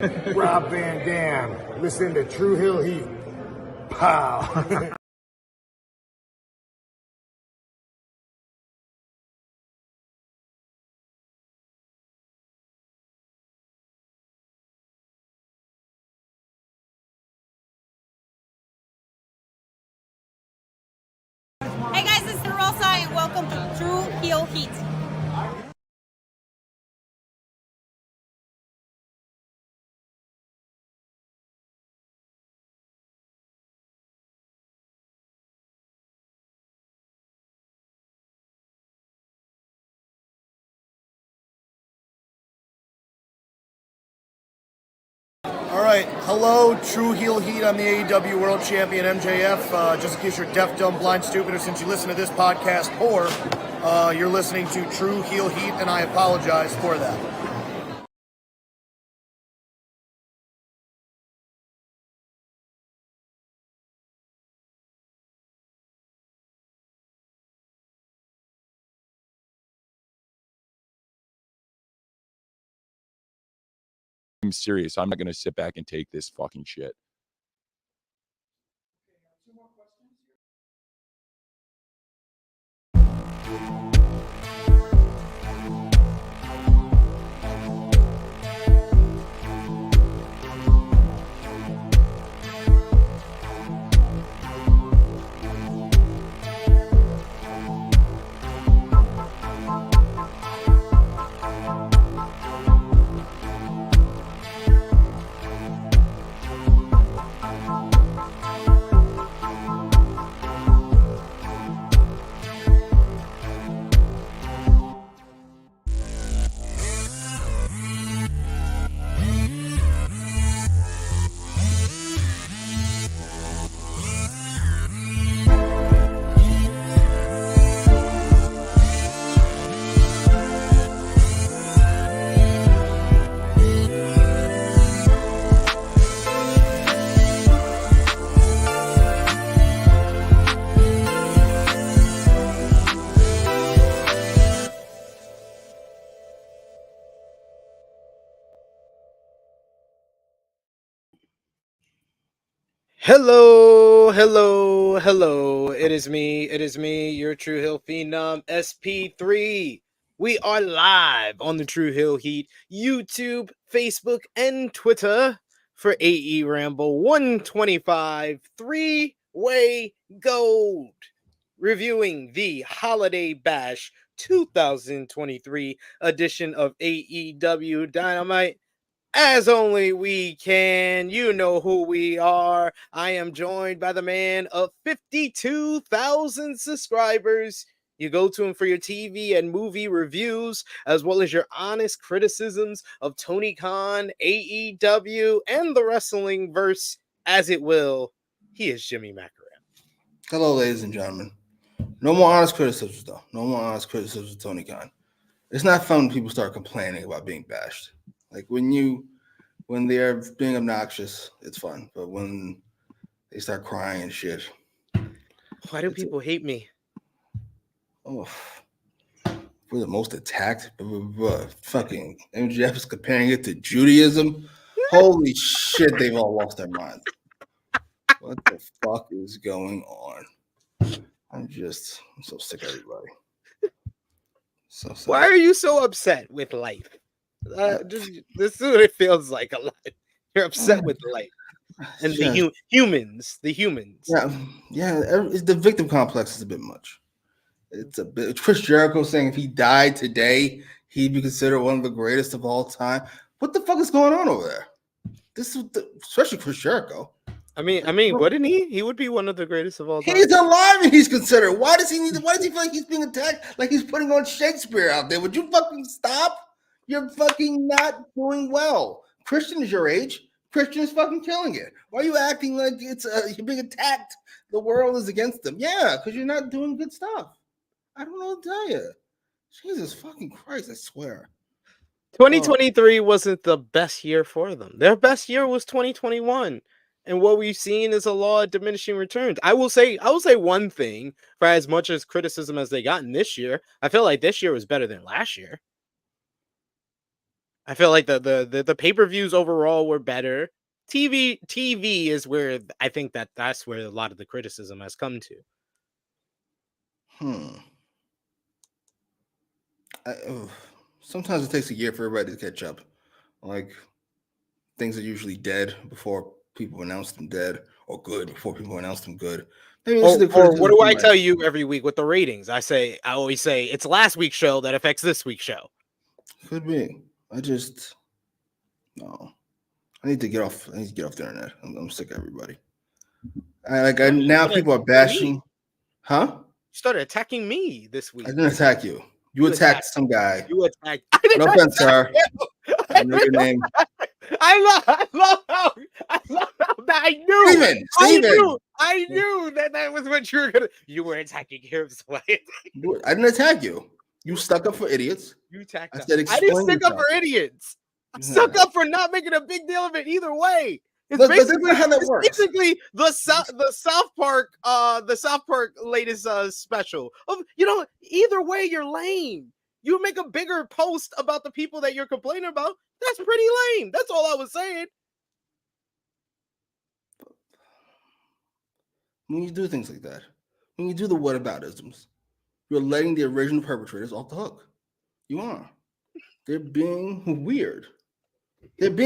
Rob Van Dam, listen to True Hill Heat. Pow. Hey guys, it's Rosa and welcome to True Hill Heat. All right, hello, True Heel Heat. I'm the AEW World Champion MJF. Just in case you're deaf, dumb, blind, stupid, or since you listen to this podcast, or you're listening to True Heel Heat, and I apologize for that. I'm serious. I'm not going to sit back and take this fucking shit. Hello. It is me, your True Hill Phenom, SP3. We are live on the True Hill Heat, YouTube, Facebook, and Twitter for AEWramble 125 3-way gold. Reviewing the Holiday Bash 2023 edition of AEW Dynamite. As only we can, you know who we are. I am joined by the man of 52,000 subscribers. You go to him for your TV and movie reviews, as well as your honest criticisms of Tony Khan, AEW, and the wrestling verse as it will. He is Jimmy Macram. Hello, ladies and gentlemen. No more honest criticisms, though. No more honest criticisms of Tony Khan. It's not fun when people start complaining about being bashed. Like when they're being obnoxious, it's fun. But when they start crying and shit. Why do people hate me? Oh, we're the most attacked. Fucking MJF is comparing it to Judaism. Holy shit, they've all lost their minds. What the fuck is going on? I'm so sick of everybody. So sad. Why are you so upset with life? This is what it feels like a lot. You're upset with life and the humans. Yeah. The victim complex is a bit much. It's a bit. Chris Jericho saying if he died today, he'd be considered one of the greatest of all time. What the fuck is going on over there? Especially Chris Jericho. I mean, wouldn't he? He would be one of the greatest of all time. He's alive and he's considered. Why does he feel like he's being attacked? Like he's putting on Shakespeare out there? Would you fucking stop? You're fucking not doing well. Christian is your age. Christian is fucking killing it. Why are you acting like you're being attacked? The world is against them. Yeah, because you're not doing good stuff. I don't know what to tell you. Jesus fucking Christ, I swear. 2023 wasn't the best year for them. Their best year was 2021. And what we've seen is a law of diminishing returns. I will say one thing, for as much as criticism as they gotten this year, I feel like this year was better than last year. I feel like the pay-per-views overall were better. TV is where I think that's where a lot of the criticism has come to. Sometimes it takes a year for everybody to catch up. Like, things are usually dead before people announce them dead, or good before people announce them good. Maybe this is the Or what do I criticism tell you every week with the ratings? I always say it's last week's show that affects this week's show. Could be. No. I need to get off. I need to get off the internet. I'm sick of everybody. Now people are bashing. Huh? You started attacking me this week. I didn't attack you. You attacked some guy. You attacked. No offense, sir. I know your name. I love how I knew. Steven. I knew that was what you were gonna. You were attacking him. So I didn't attack you. You stuck up for idiots. You attacked. I said, I didn't stick up for idiots. I stuck up for not making a big deal of it either way. It's basically the South Park latest special. Either way, you're lame. You make a bigger post about the people that you're complaining about. That's pretty lame. That's all I was saying. When you do things like that, when you do the whataboutisms, you're letting the original perpetrators off the hook. You are. They're being weird. And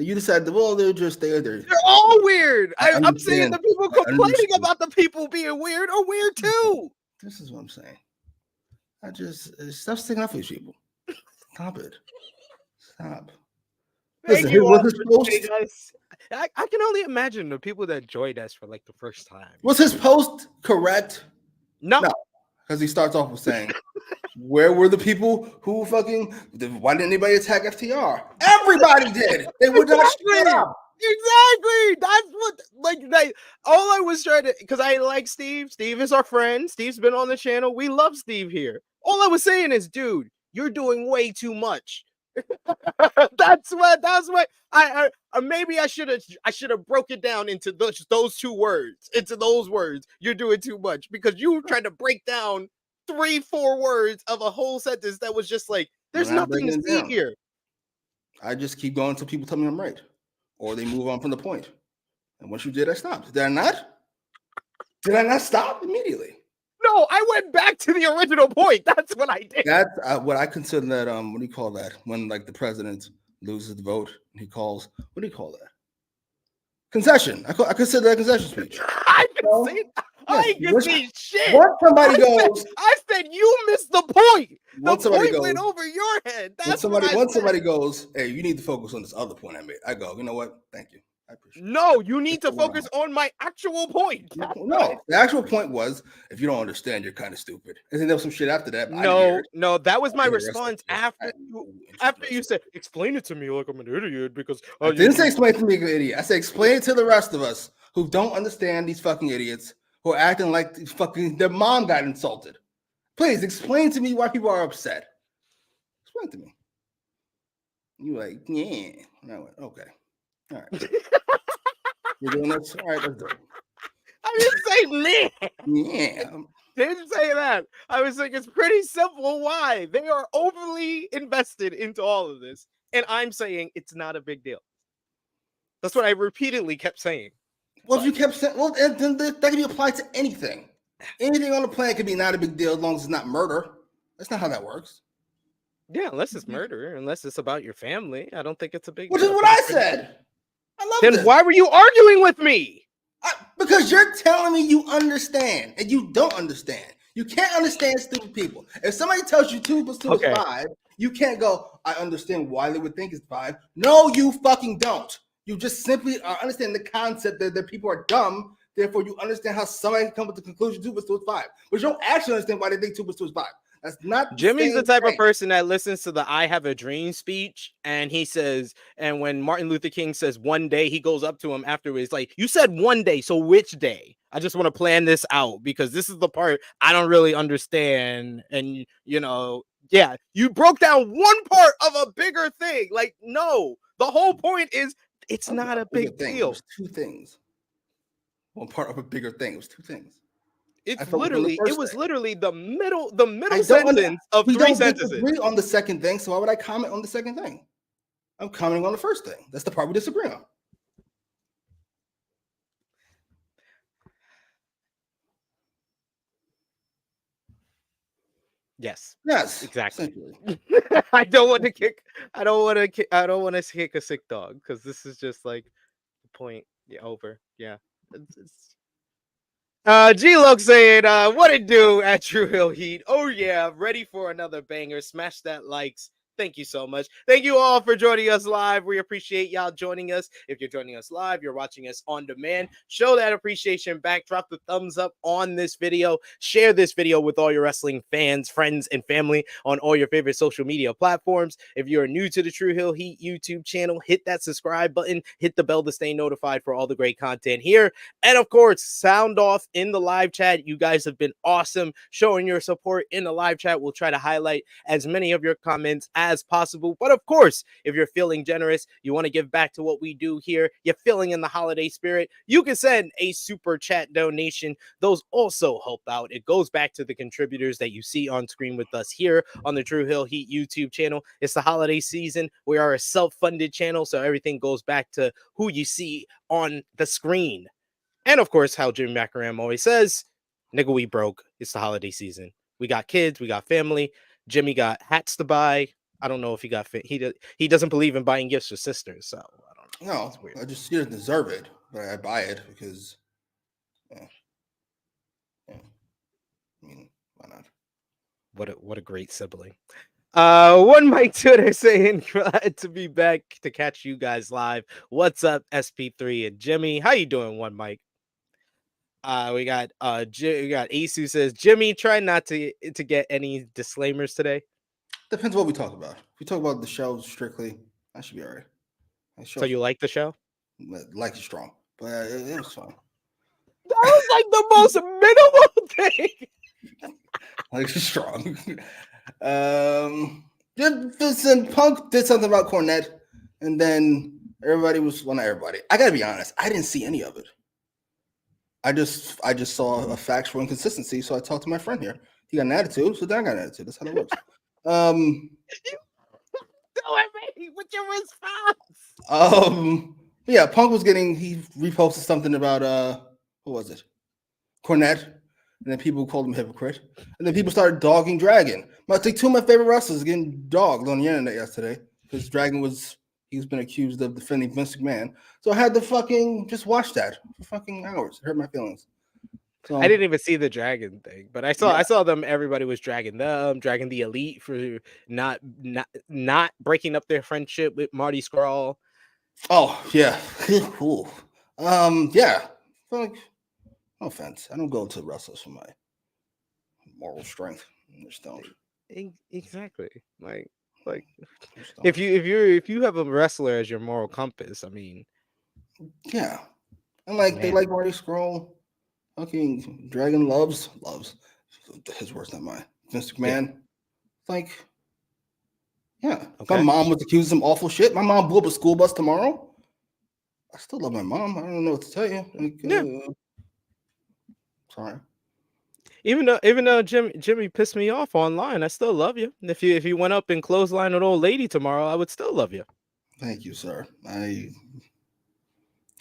you decide, well, they're there. They're all weird. I'm saying the people complaining about the people being weird are weird too. This is what I'm saying. Stop sticking up for these people. Stop it. Stop. Listen, who was his post? I can only imagine the people that joined us for like the first time. Was his post correct? No. Because he starts off with saying, where were the people who why didn't anybody attack FTR? Everybody did. They would not shut up. Exactly. That's what, all I was trying to, because I like Steve. Steve is our friend. Steve's been on the channel. We love Steve here. All I was saying is, dude, you're doing way too much. That's what I maybe I should have broke it down into those two words, into those words. You're doing too much, because you were trying to break down 3-4 words of a whole sentence that was just like, there's nothing to see here. I just keep going until people tell me I'm right, or they move on from the point. And once you did, I stopped. Did I not? Did I not stop immediately? No, I went back to the original point. That's what I did. That's what I consider that. What do you call that? When the president loses the vote, and he calls. What do you call that? Concession. I consider that a concession speech. I can see. I can see shit. Once somebody goes, I said you missed the point. The point went goes, over your head. That's once somebody goes, hey, you need to focus on this other point I made. I go, you know what? Thank you. I appreciate it. No, you need to focus on my actual point. No, the actual point was, if you don't understand, you're kind of stupid. And then there was some shit after that. No, that was my response after you said, explain it to me like I'm an idiot, because I didn't say explain it to me like an idiot. I said explain it to the rest of us who don't understand these fucking idiots who are acting like their mom got insulted. Please explain to me why people are upset. Explain to me. You like, yeah. And I went, okay. All right. You're doing this? All right, let's do it. I didn't say man. Yeah. Didn't say that. I was like, it's pretty simple why. They are overly invested into all of this. And I'm saying it's not a big deal. That's what I repeatedly kept saying. Well, if you kept saying, then that can be applied to anything. Anything on the planet can be not a big deal as long as it's not murder. That's not how that works. Yeah, unless it's murder, unless it's about your family. I don't think it's a big deal. Which is what I said. I love Then why were you arguing with me? Because you're telling me you understand, and you don't understand. You can't understand stupid people. If somebody tells you 2 + 2 is 5, you can't go, I understand why they would think it's 5. No, you fucking don't. You just simply understand the concept that people are dumb. Therefore, you understand how somebody can come with the conclusion 2 + 2 is 5. But you don't actually understand why they think 2 + 2 is 5. That's not Jimmy's the type of person that listens to the I Have a Dream speech, and he says, and when Martin Luther King says one day, he goes up to him afterwards, like, you said one day, so which day? I just want to plan this out because this is the part I don't really understand. And, yeah, you broke down one part of a bigger thing. Like, no, the whole point is it's not a big deal. It was 2 things. One part of a bigger thing. It was 2 things. It's I felt it from the literally, first it was thing. literally the middle I don't sentence of we 3 don't sentences. disagree on the second thing, so why would I comment on the second thing? I'm commenting on the first thing. That's the part we disagree on. Yes, Yes, exactly. essentially. I don't want to kick a sick dog because this is just like the point. Yeah, over. Yeah. G-Log saying, what it do at True Hill Heat? Oh yeah, ready for another banger. Smash that likes. Thank you so much. Thank you all for joining us live. We appreciate y'all joining us. If you're joining us live, you're watching us on demand. Show that appreciation back. Drop the thumbs up on this video. Share this video with all your wrestling fans, friends, and family on all your favorite social media platforms. If you're new to the True Hill Heat YouTube channel, hit that subscribe button. Hit the bell to stay notified for all the great content here. And of course, sound off in the live chat. You guys have been awesome showing your support in the live chat. We'll try to highlight as many of your comments as possible. But of course, if you're feeling generous, you want to give back to what we do here, you're feeling in the holiday spirit, you can send a super chat donation. Those also help out. It goes back to the contributors that you see on screen with us here on the True Hill Heat YouTube channel. It's the holiday season. We are a self-funded channel, so everything goes back to who you see on the screen. And of course, how Jimmy Macram always says, nigga, we broke. It's the holiday season. We got kids, we got family. Jimmy got hats to buy. I don't know if he got fit. He doesn't believe in buying gifts for sisters, so I don't know. No, It's weird. I just he doesn't deserve it, but I buy it because yeah. I mean, why not? What a great sibling. One Mike Twitter saying glad to be back to catch you guys live. What's up, SP3 and Jimmy? How you doing, One Mike? We got Asu says, Jimmy, try not to get any disclaimers today. Depends what we talk about. If we talk about the show strictly, I should be all right. So you like the show? Like it strong, but it was fun. That was like the most minimal thing. Like it's strong. Listen, Punk did something about Cornette, and then everybody was not everybody. I gotta be honest, I didn't see any of it. I just saw a factual inconsistency, so I talked to my friend here. He got an attitude, so then I got an attitude. That's how that works. With your response. Yeah, Punk was he reposted something about what was it? Cornette, and then people called him a hypocrite, and then people started dogging Dragon. Two of my favorite wrestlers getting dogged on the internet yesterday because Dragon he's been accused of defending Vince McMahon. So I had to fucking just watch that for fucking hours. It hurt my feelings. So, I didn't even see the Dragon thing, but I saw them. Everybody was dragging the Elite for not breaking up their friendship with Marty Scurll. Oh yeah, cool. Yeah. Like, no offense, I don't go to wrestlers for my moral strength. I just don't. Exactly. Like if you have a wrestler as your moral compass, I mean, yeah, and like they like Marty Scurll. Fucking Dragon loves his words, not mine. Vince McMahon, like, yeah. Okay. My mom was accused of some awful shit. My mom blew up a school bus tomorrow. I still love my mom. I don't know what to tell you. Like, sorry. Even though Jimmy pissed me off online, I still love you. If you went up and clothesline an old lady tomorrow, I would still love you. Thank you, sir.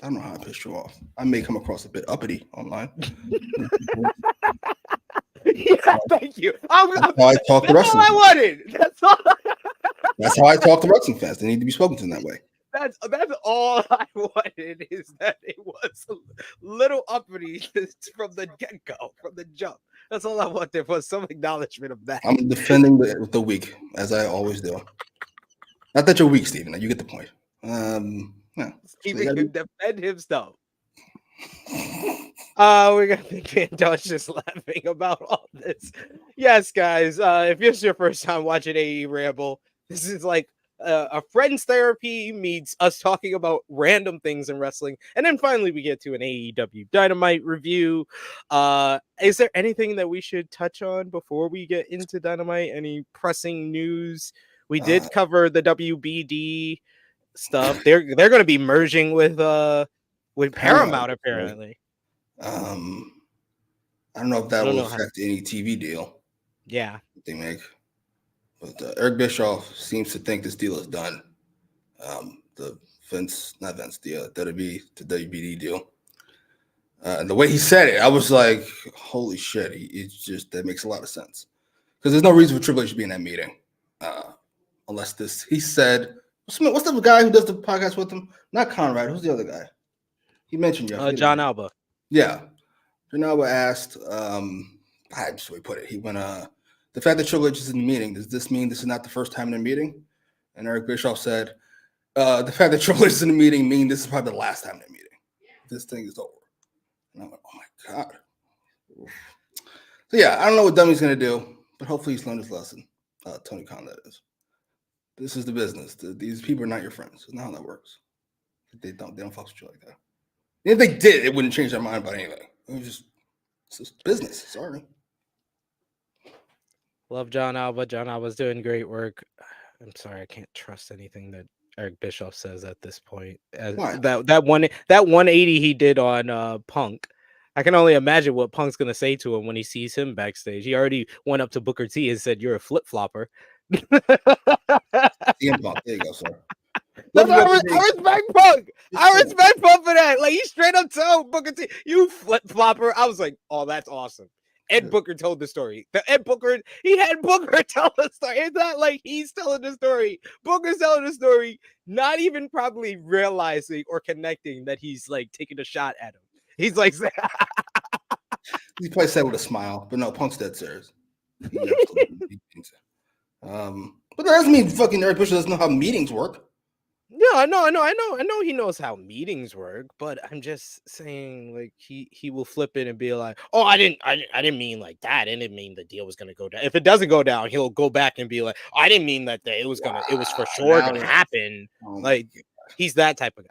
I don't know how I pissed you off. I may come across a bit uppity online. Yeah, thank you. That's how I talk to wrestling. That's all I wanted. That's how I talk to wrestling fans. They need to be spoken to in that way. That's all I wanted is that it was a little uppity from the get-go, from the jump. That's all I wanted was some acknowledgement of that. I'm defending the weak, as I always do. Not that you're weak, Steven. You get the point. Yeah. Steven can defend himself. We got Big Man Dodge just laughing about all this. Yes, guys. If this is your first time watching AEWramble, this is like a friend's therapy meets us talking about random things in wrestling, and then finally we get to an AEW Dynamite review. Is there anything that we should touch on before we get into Dynamite? Any pressing news? We did cover the WBD stuff. They're going to be merging with Paramount apparently. I don't know if that I don't will know how- affect any TV deal Yeah. that they make. But Eric Bischoff seems to think this deal is done. The WWE to WBD deal. And the way he said it, I was like, holy shit. It's just, that makes a lot of sense. Because there's no reason for Triple H to be in that meeting. Unless he said, what's the guy who does the podcast with him? Not Conrad. Who's the other guy? He mentioned you. John Alba. Yeah. John Alba asked, I just the way he put it. He went, the fact that Triple H is in the meeting, does this mean this is not the first time in a meeting? And Eric Bischoff said, the fact that Triple H is in the meeting means this is probably the last time in the meeting. This thing is over. And I'm like, oh my God. So yeah, I don't know what Dummy's going to do, but hopefully he's learned his lesson. Tony Khan, that is. This is the business. These people are not your friends. It's not how that works. They don't fuck with you like that. If they did, it wouldn't change their mind about anything. It's just business. Sorry. Love John Alba. John Alba's doing great work. I'm sorry, I can't trust anything that Eric Bischoff says at this point. That 180 he did on Punk. I can only imagine what Punk's gonna say to him when he sees him backstage. He already went up to Booker T and said, "You're a flip flopper." There you go, sir. I respect Punk. I respect Punk for that. Like, he straight up told Booker T, "You flip flopper." I was like, "Oh, that's awesome." Ed Booker told the story. He had Booker tell the story. It's not like he's telling the story. Booker's telling the story, not even probably realizing or connecting that he's like taking a shot at him. He's like, he probably said with a smile, but no, Punk's dead serious. But that doesn't mean fucking Eric Bischoff doesn't know how meetings work. Yeah, I know he knows how meetings work, but I'm just saying, like, he will flip it and be like, "Oh, I didn't mean like that. I didn't mean the deal was gonna go down. If it doesn't go down, he'll go back and be like, I didn't mean that it was for sure gonna happen." Like, he's that type of guy.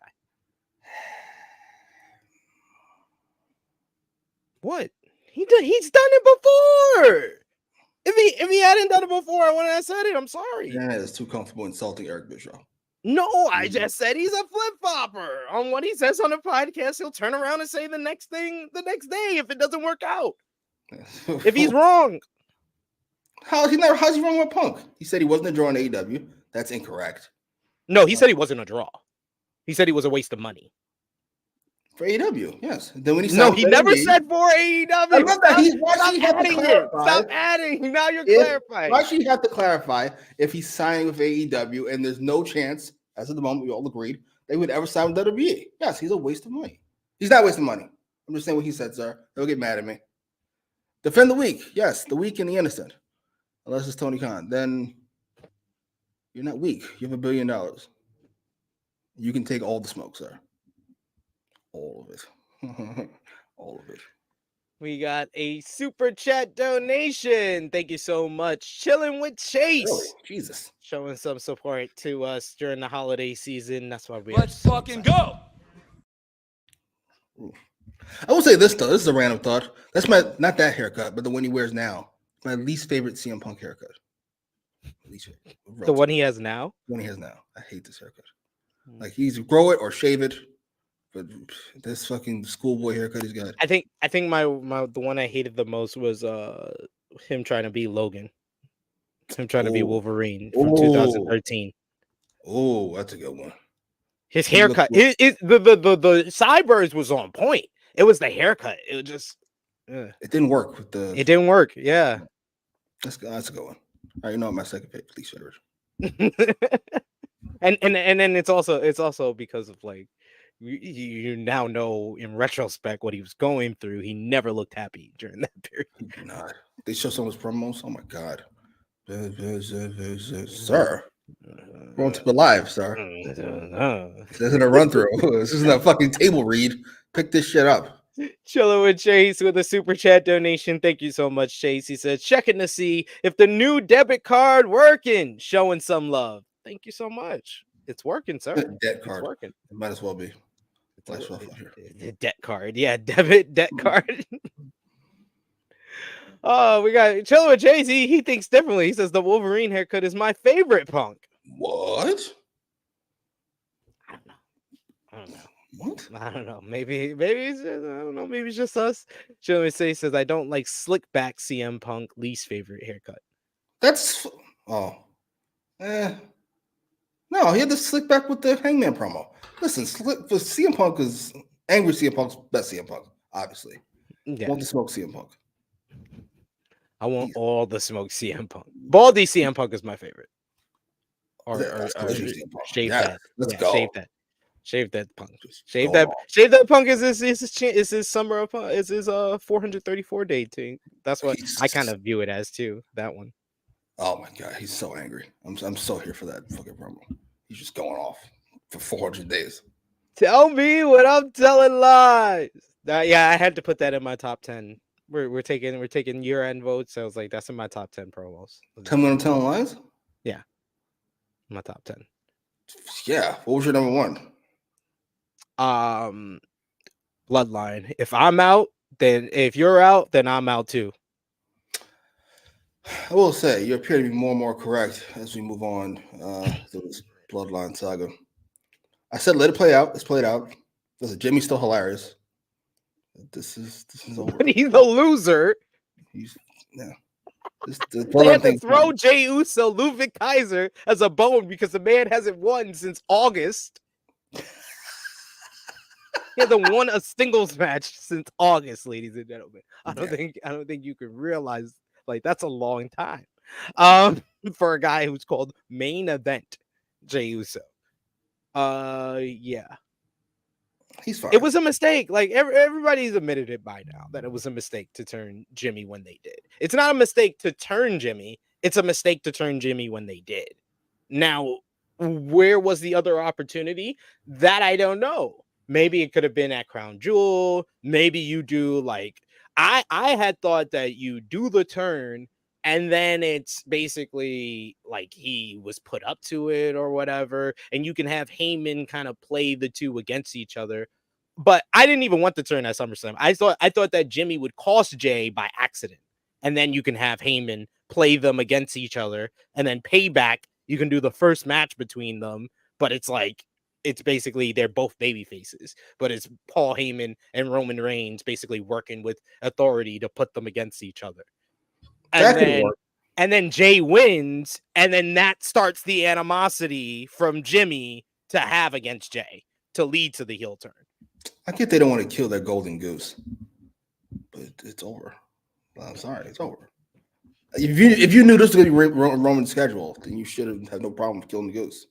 What? He's done it before. If he hadn't done it before, I wouldn't have said it. I'm sorry. Yeah, it's too comfortable insulting Eric Bischoff. No, I just said he's a flip-flopper. On what he says on the podcast, he'll turn around and say the next thing the next day if it doesn't work out. If he's wrong. How's he wrong with Punk? He said he wasn't a draw in AEW. That's incorrect. No, he said he wasn't a draw. He said he was a waste of money. For AEW, yes. Then when he never said for AEW. I love that. Stop adding. Now you're clarifying. Why should you have to clarify if he's signing with AEW and there's no chance, as of the moment, we all agreed, they would ever sign with WWE? Yes, he's a waste of money. He's not wasting money. I'm just saying what he said, sir. They'll get mad at me. Defend the weak. Yes, the weak and the innocent. Unless it's Tony Khan. Then you're not weak. You have $1 billion. You can take all the smoke, sir. All of it. All of it. We got a super chat donation. Thank you so much. Chilling with Chase. Really? Jesus. Showing some support to us during the holiday season. That's why we Let's fucking go. I will say this though. This is a random thought. That's not that haircut, but the one he wears now. My least favorite CM Punk haircut. The one he has now? The one he has now. I hate this haircut. Like, he's grow it or shave it. But this fucking schoolboy haircut he's got. I think the one I hated the most was him trying to be Logan. Him trying to be Wolverine from 2013. Oh, that's a good one. His haircut, the sideburns was on point. It was the haircut. It was just it didn't work with the. It didn't work. Yeah, that's a good one. All right, you know what my second pick, please, Federer. and then it's also because of like. You now know in retrospect what he was going through. He never looked happy during that period. Nah, they show some of his promos. Oh my god, sir, going to the live, sir. This isn't a run through. This isn't a fucking table read. Pick this shit up. Chilling with Chase with a super chat donation. Thank you so much, Chase. He said, checking to see if the new debit card working. Showing some love. Thank you so much. It's working, sir. Debt card. It's working. It might as well be. The debt card. Yeah, debit debt card. Oh, we got Chilling with Chase. He thinks differently. He says the Wolverine haircut is my favorite Punk. What? I don't know. What? I don't know. Maybe it's just, I don't know. Maybe it's just us. Joey says I don't like slick back CM Punk, least favorite haircut. That's no, he had the slick back with the Hangman promo. Listen, CM Punk is angry. CM Punk's best CM Punk, obviously. Yeah. Want to smoke CM Punk? I want all the smoke CM Punk. Baldy CM Punk is my favorite. Or shave that. Let's go. Shave that Punk. Just Shave go that. off. Shave that Punk is his summer of is his 434 day thing. That's what I kind of view it as too. That one. Oh my god, he's so angry. I'm so here for that fucking promo. He's just going off for 400 days. Tell me what I'm telling lies. Yeah, I had to put that in my top 10. We're taking year-end votes. So I was like, that's in my top 10 promos. Tell me what I'm telling lies? Yeah. My top 10. Yeah. What was your number one? Bloodline. If I'm out, then if you're out, then I'm out too. I will say you appear to be more and more correct as we move on through this Bloodline saga. I said let it play out. It's played out. Listen, Jimmy's still hilarious. This is over. But he's a loser. They had to throw Jey Uso, Ludwig Kaiser as a bone because the man hasn't won since August. He hasn't won a singles match since August, ladies and gentlemen. I don't think you can realize like that's a long time. For a guy who's called main event Jey Uso. Yeah. He's fine. It was a mistake. Like everybody's admitted it by now that it was a mistake to turn Jimmy when they did. It's not a mistake to turn Jimmy. It's a mistake to turn Jimmy when they did. Now, where was the other opportunity? That I don't know. Maybe it could have been at Crown Jewel. Maybe you do like I had thought that you do the turn and then it's basically like he was put up to it or whatever. And you can have Heyman kind of play the two against each other. But I didn't even want the turn at SummerSlam. I thought that Jimmy would cost Jay by accident. And then you can have Heyman play them against each other. And then Payback, you can do the first match between them. But it's like, it's basically they're both baby faces. But it's Paul Heyman and Roman Reigns basically working with authority to put them against each other. And then Jay wins, and then that starts the animosity from Jimmy to have against Jay to lead to the heel turn. I get they don't want to kill their golden goose, but it's over. I'm sorry, it's over. If you knew this was going to be Roman's schedule, then you should have had no problem killing the goose.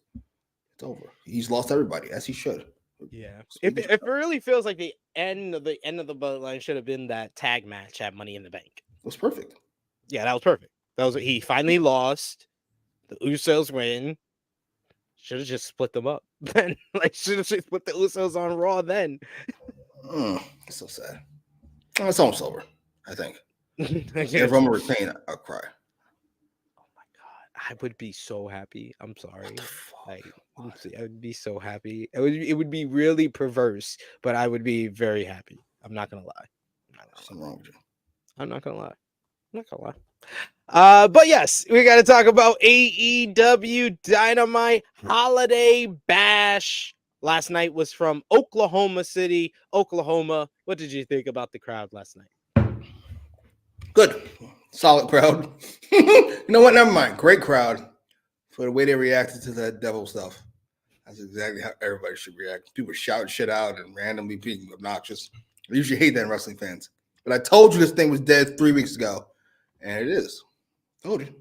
It's over. He's lost everybody, as he should. Yeah. It really feels like the end of the bloodline should have been that tag match at Money in the Bank. It was perfect. Yeah, that was perfect. He finally lost. The Usos win. Should have just split them up. Then should have just put the Usos on Raw then. It's so sad. It's almost over, I think. If Roman retain, I'll cry. Oh my god. I would be so happy. I'm sorry. I would be so happy. It would be really perverse, but I would be very happy. I'm not gonna lie. Something wrong with you. I'm not gonna lie. But yes, we got to talk about AEW Dynamite Holiday Bash. Last night was from Oklahoma City, Oklahoma. What did you think about the crowd last night? Good. Solid crowd. You know what? Never mind. Great crowd for the way they reacted to that devil stuff. That's exactly how everybody should react. People shouting shit out and randomly being obnoxious. I usually hate that in wrestling fans. But I told you this thing was dead 3 weeks ago. And it is. Told you.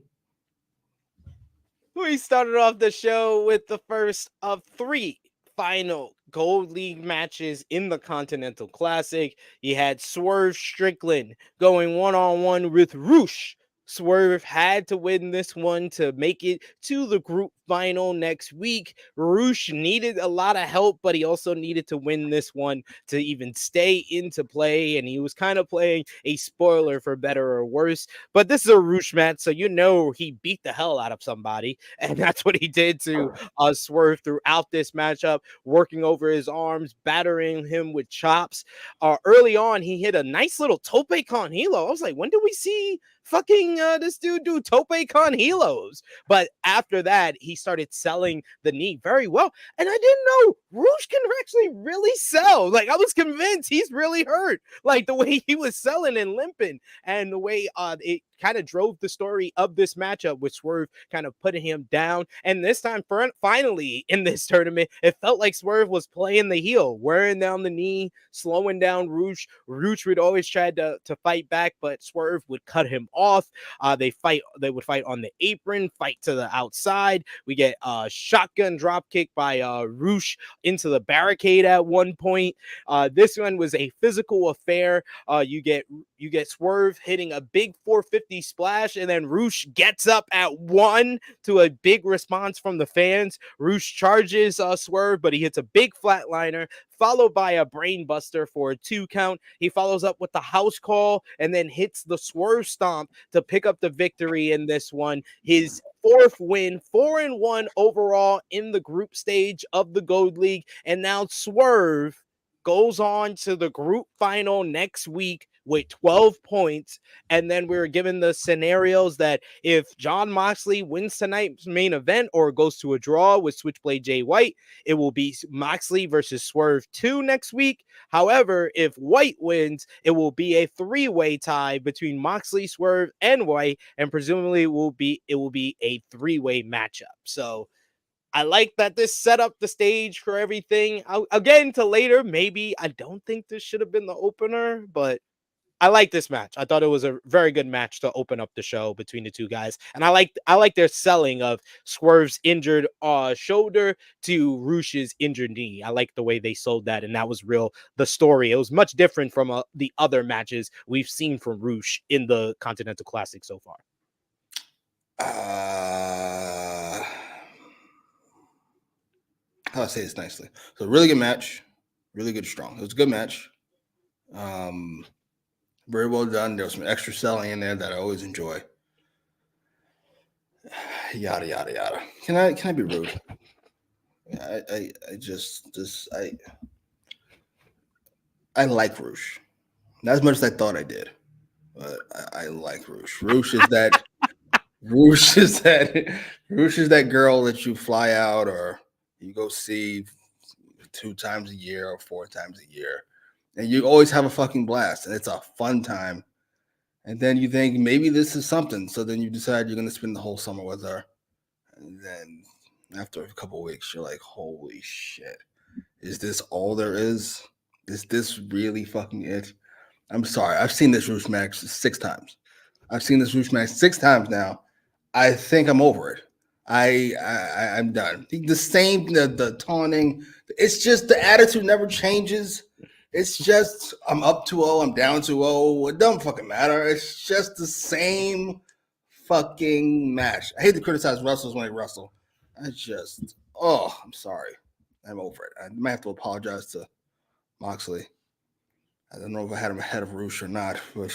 We started off the show with the first of 3 final Gold League matches in the Continental Classic. You had Swerve Strickland going one-on-one with Roosh. Swerve had to win this one to make it to the group final next week. Roosh needed a lot of help, but he also needed to win this one to even stay into play, and he was kind of playing a spoiler for better or worse. But this is a Roosh match, so you know he beat the hell out of somebody, and that's what he did to Swerve throughout this matchup, working over his arms, battering him with chops. Early on, he hit a nice little tope con hilo. I was like, when did we see fucking this dude do tope con hilos? But after that, he started selling the knee very well. And I didn't know Roosh can actually really sell. Like, I was convinced he's really hurt. Like, the way he was selling and limping, and the way it kind of drove the story of this matchup with Swerve kind of putting him down. And this time, finally in this tournament, it felt like Swerve was playing the heel, wearing down the knee, slowing down Roosh. Roosh would always try to fight back, but Swerve would cut him off. They would fight on the apron, fight to the outside. We get a shotgun drop kick by Roosh into the barricade at one point. This one was a physical affair. You get Swerve hitting a big 450 splash, and then Roosh gets up at one to a big response from the fans. Roosh charges Swerve, but he hits a big flatliner, followed by a brain buster for a 2 count. He follows up with the house call and then hits the Swerve stomp to pick up the victory in this one. His 4th win, 4-1 overall in the group stage of the Gold League. And now Swerve goes on to the group final next week with 12 points. And then we were given the scenarios that if Jon Moxley wins tonight's main event or goes to a draw with Switchblade Jay White, it will be Moxley versus Swerve 2 next week. However, if White wins, it will be a 3-way tie between Moxley, Swerve, and White, and presumably it will be a 3-way matchup. So I like that this set up the stage for everything. I'll get into later. Maybe I don't think this should have been the opener, but I like this match. I thought it was a very good match to open up the show between the two guys. And I like their selling of Swerve's injured shoulder to Roosh's injured knee. I like the way they sold that, and that was the story. It was much different from the other matches we've seen from Roosh in the Continental Classic so far. How do I say this nicely? So really good match, really good, strong. It was a good match. Very well done. There was some extra selling in there that I always enjoy. Yada yada yada. Can I be rude? I like Roosh. Not as much as I thought I did, but I like Roosh. Roosh is that girl that you fly out or you go see 2 times a year or 4 times a year, and you always have a fucking blast, and it's a fun time. And then you think maybe this is something, so then you decide you're gonna spend the whole summer with her, and then after a couple of weeks, you're like, "Holy shit, is this all there is? Is this really fucking it?" I'm sorry, I've seen this Roosh match 6 times. I've seen this Roosh match 6 times now. I think I'm over it. I'm done. The same, the taunting. It's just the attitude never changes. It's just I'm up 2-0, I'm down 2-0. It doesn't fucking matter. It's just the same fucking match. I hate to criticize wrestlers when they wrestle. I'm sorry. I'm over it. I might have to apologize to Moxley. I don't know if I had him ahead of Roosh or not, but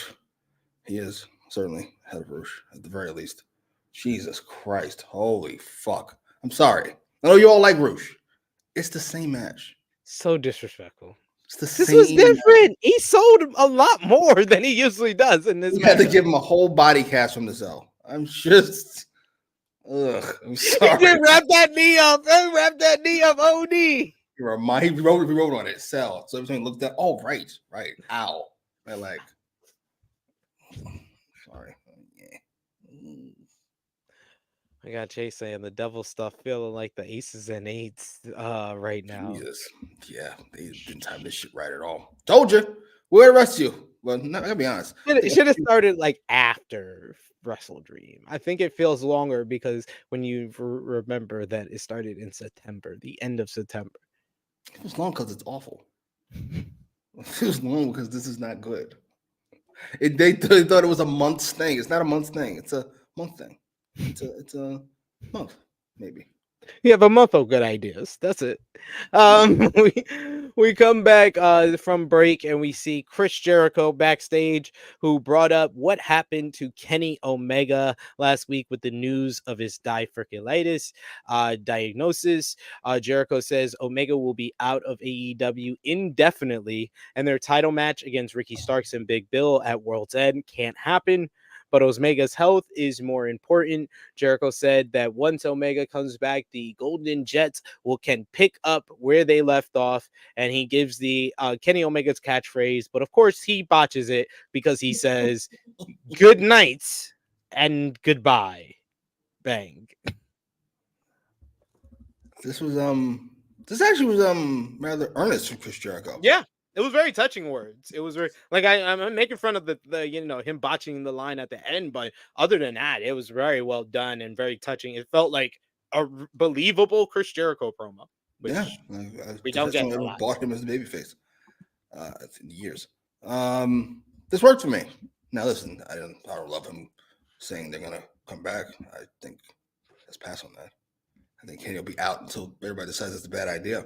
he is certainly ahead of Roosh at the very least. Jesus Christ. Holy fuck. I'm sorry. I know you all like Roosh. It's the same match. So disrespectful. This was different. He sold a lot more than he usually does in this match. You had to give him a whole body cast from the cell. I'm just... I'm sorry. He did wrap that knee up. Wrap that knee up, OD. He wrote on it, cell. So everything looked at, oh, right. Ow. My leg. Sorry. I got Chase saying the devil stuff feeling like the aces and eights right now. Jesus. Yeah, they didn't time this shit right at all. Told you. Where the rest of you? Well, I gotta be honest. It should have started like after Wrestle Dream. I think it feels longer because when you remember that it started in September, the end of September. It was long because it's awful. It was long because this is not good. They thought it was a month's thing. It's not a month's thing. It's a month thing. It's a month, maybe. You have a month of good ideas. That's it. We come back from break and we see Chris Jericho backstage, who brought up what happened to Kenny Omega last week with the news of his diverticulitis diagnosis. Jericho says Omega will be out of AEW indefinitely, and their title match against Ricky Starks and Big Bill at World's End can't happen. but Omega's health is more important. Jericho said that once Omega comes back, the Golden Jets can pick up where they left off, and he gives the Kenny Omega's catchphrase, but of course he botches it because he says good night and goodbye. Bang. This actually was rather earnest from Chris Jericho. Yeah, it was very touching words. It was very like I'm making fun of the him botching the line at the end, but other than that, it was very well done and very touching. It felt like a believable Chris Jericho promo. Which we don't get a lot. Bought him as a babyface in years. This worked for me. Now listen, I don't love him saying they're gonna come back. I think let's pass on that. I think Kenny will be out until everybody decides it's a bad idea.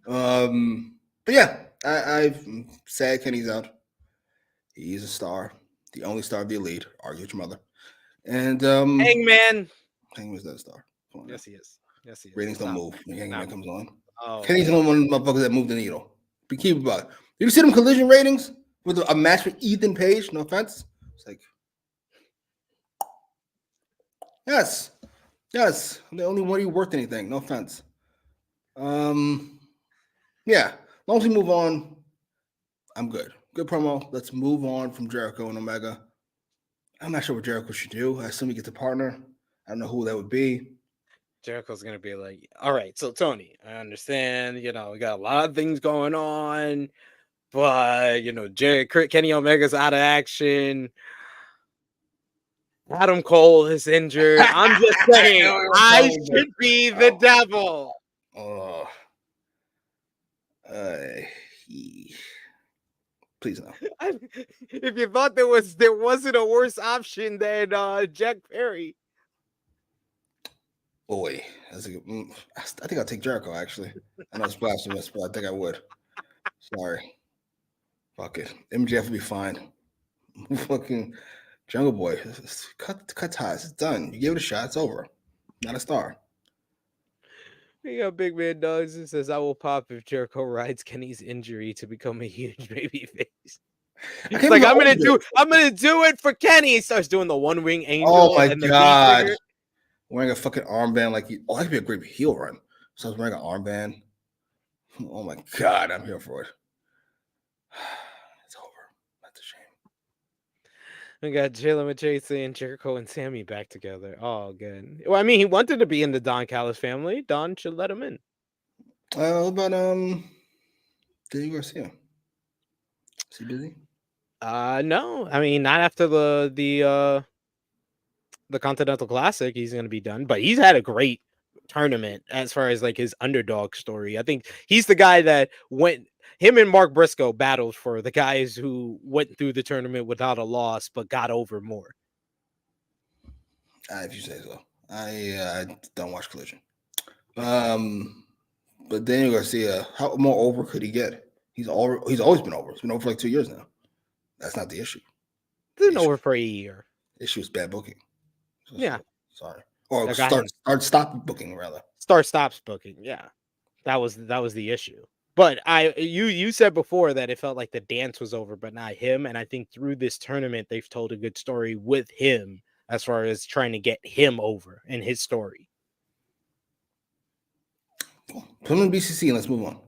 But yeah, I'm sad Kenny's out. He's a star, the only star of the Elite. Argue with your mother. And Hangman's not a star. Yes, he is. Yes, he is. Ratings don't move when Hangman comes on. Oh, Kenny's the only one of the motherfuckers that moved the needle. Be keep about it. You see them collision ratings with a match with Ethan Page? No offense. It's like, yes. I'm the only one who worked anything. No offense. Yeah. As long as we move on, I'm good. Good promo. Let's move on from Jericho and Omega. I'm not sure what Jericho should do. I assume he gets a partner. I don't know who that would be. Jericho's gonna be like, all right, so Tony, I understand, we got a lot of things going on, but Kenny Omega's out of action. Adam Cole is injured. I'm just saying, I should be the devil. Please no. If you thought there wasn't a worse option than Jack Perry. Boy, I think I'll take Jericho, actually. I know it's blasphemous, but I think I would. Sorry. Fuck it. MJF will be fine. Fucking Jungle Boy. Cut ties. It's done. You give it a shot. It's over. Not a star. We got Big Man Dogs and says, I will pop if Jericho rides Kenny's injury to become a huge baby face. It's like, I'm gonna do it for Kenny. He starts doing the one wing angel. Oh my god. Wearing a fucking armband that could be a great heel run. So I was wearing an armband. Oh my god, I'm here for it. It's over. That's a shame. We got Jalen Machace and Jericho and Sammy back together. Oh, good. Well, I mean, he wanted to be in the Don Callis family. Don should let him in. What about Daniel Garcia? Is he busy? No. I mean, not after the Continental Classic. He's going to be done, but he's had a great tournament as far as like his underdog story. I think he's the guy that him and Mark Briscoe battled for the guys who went through the tournament without a loss but got over more. If you say so. I don't watch Collision. But Daniel Garcia, how more over could he get? He's always been over. He's been over for like 2 years now. That's not the issue. He's been over for a year. The issue is bad booking. Yeah. Sorry. Or stop booking rather. Stops booking. Yeah. That was the issue. But you said before that it felt like the dance was over, but not him. And I think through this tournament, they've told a good story with him as far as trying to get him over in his story. Put him in BCC and let's move on.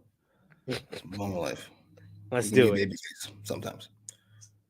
Let's move on with life. Let's do it. Sometimes.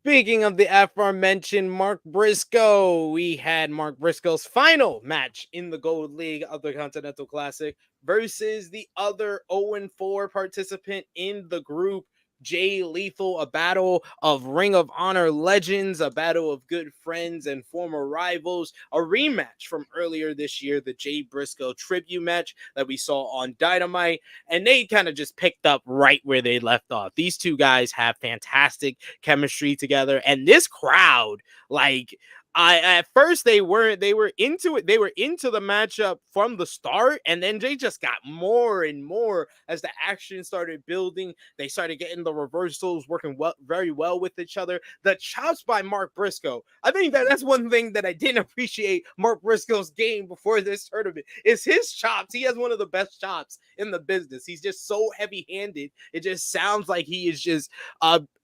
Speaking of the aforementioned Mark Briscoe, we had Mark Briscoe's final match in the Gold League of the Continental Classic versus the other 0-4 participant in the group, Jay Lethal, a battle of Ring of Honor legends, a battle of good friends and former rivals, a rematch from earlier this year, the Jay Briscoe tribute match that we saw on Dynamite, and they kind of just picked up right where they left off. These two guys have fantastic chemistry together, and this crowd, like, at first they were into it. They were into the matchup from the start, and then they just got more and more as the action started building. They started getting the reversals working very well with each other. The chops by Mark Briscoe. I think that's one thing that I didn't appreciate Mark Briscoe's game before this tournament is his chops. He has one of the best chops in the business. He's just so heavy-handed. It just sounds like he is just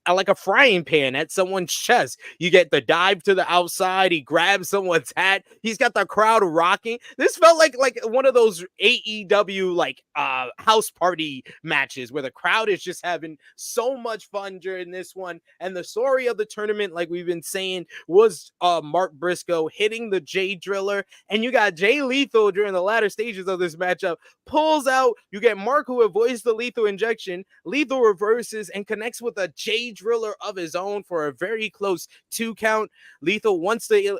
like a frying pan at someone's chest. You get the dive to the outside. He grabs someone's hat. He's got the crowd rocking. This felt like one of those AEW house party matches where the crowd is just having so much fun during this one. And the story of the tournament, like we've been saying, was Mark Briscoe hitting the Jay Driller, and you got Jay Lethal during the latter stages of this matchup pulls out. You get Mark, who avoids the lethal injection. Lethal reverses and connects with a Jay Driller of his own for a very close 2 count. Lethal wants the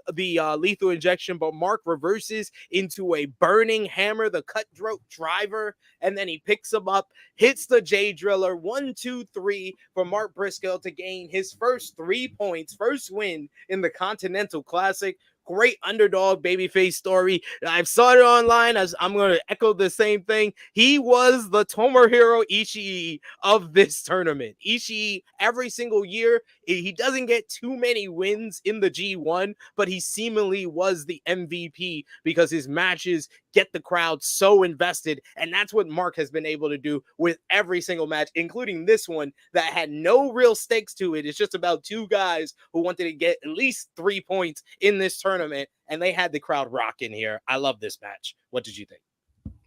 lethal injection, but Mark reverses into a burning hammer, the cutthroat driver, and then he picks him up, hits the Jay Driller. 1, 2, 3 for Mark Briscoe to gain his first 3 points, first win in the Continental Classic. Great underdog babyface story. I've saw it online. I'm going to echo the same thing. He was the Tomohiro Ishii of this tournament. Ishii, every single year, he doesn't get too many wins in the G1, but he seemingly was the MVP because his matches get the crowd so invested, and that's what Mark has been able to do with every single match, including this one that had no real stakes to it. It's just about 2 guys who wanted to get at least 3 points in this tournament, and they had the crowd rocking here. I love this match. What did you think?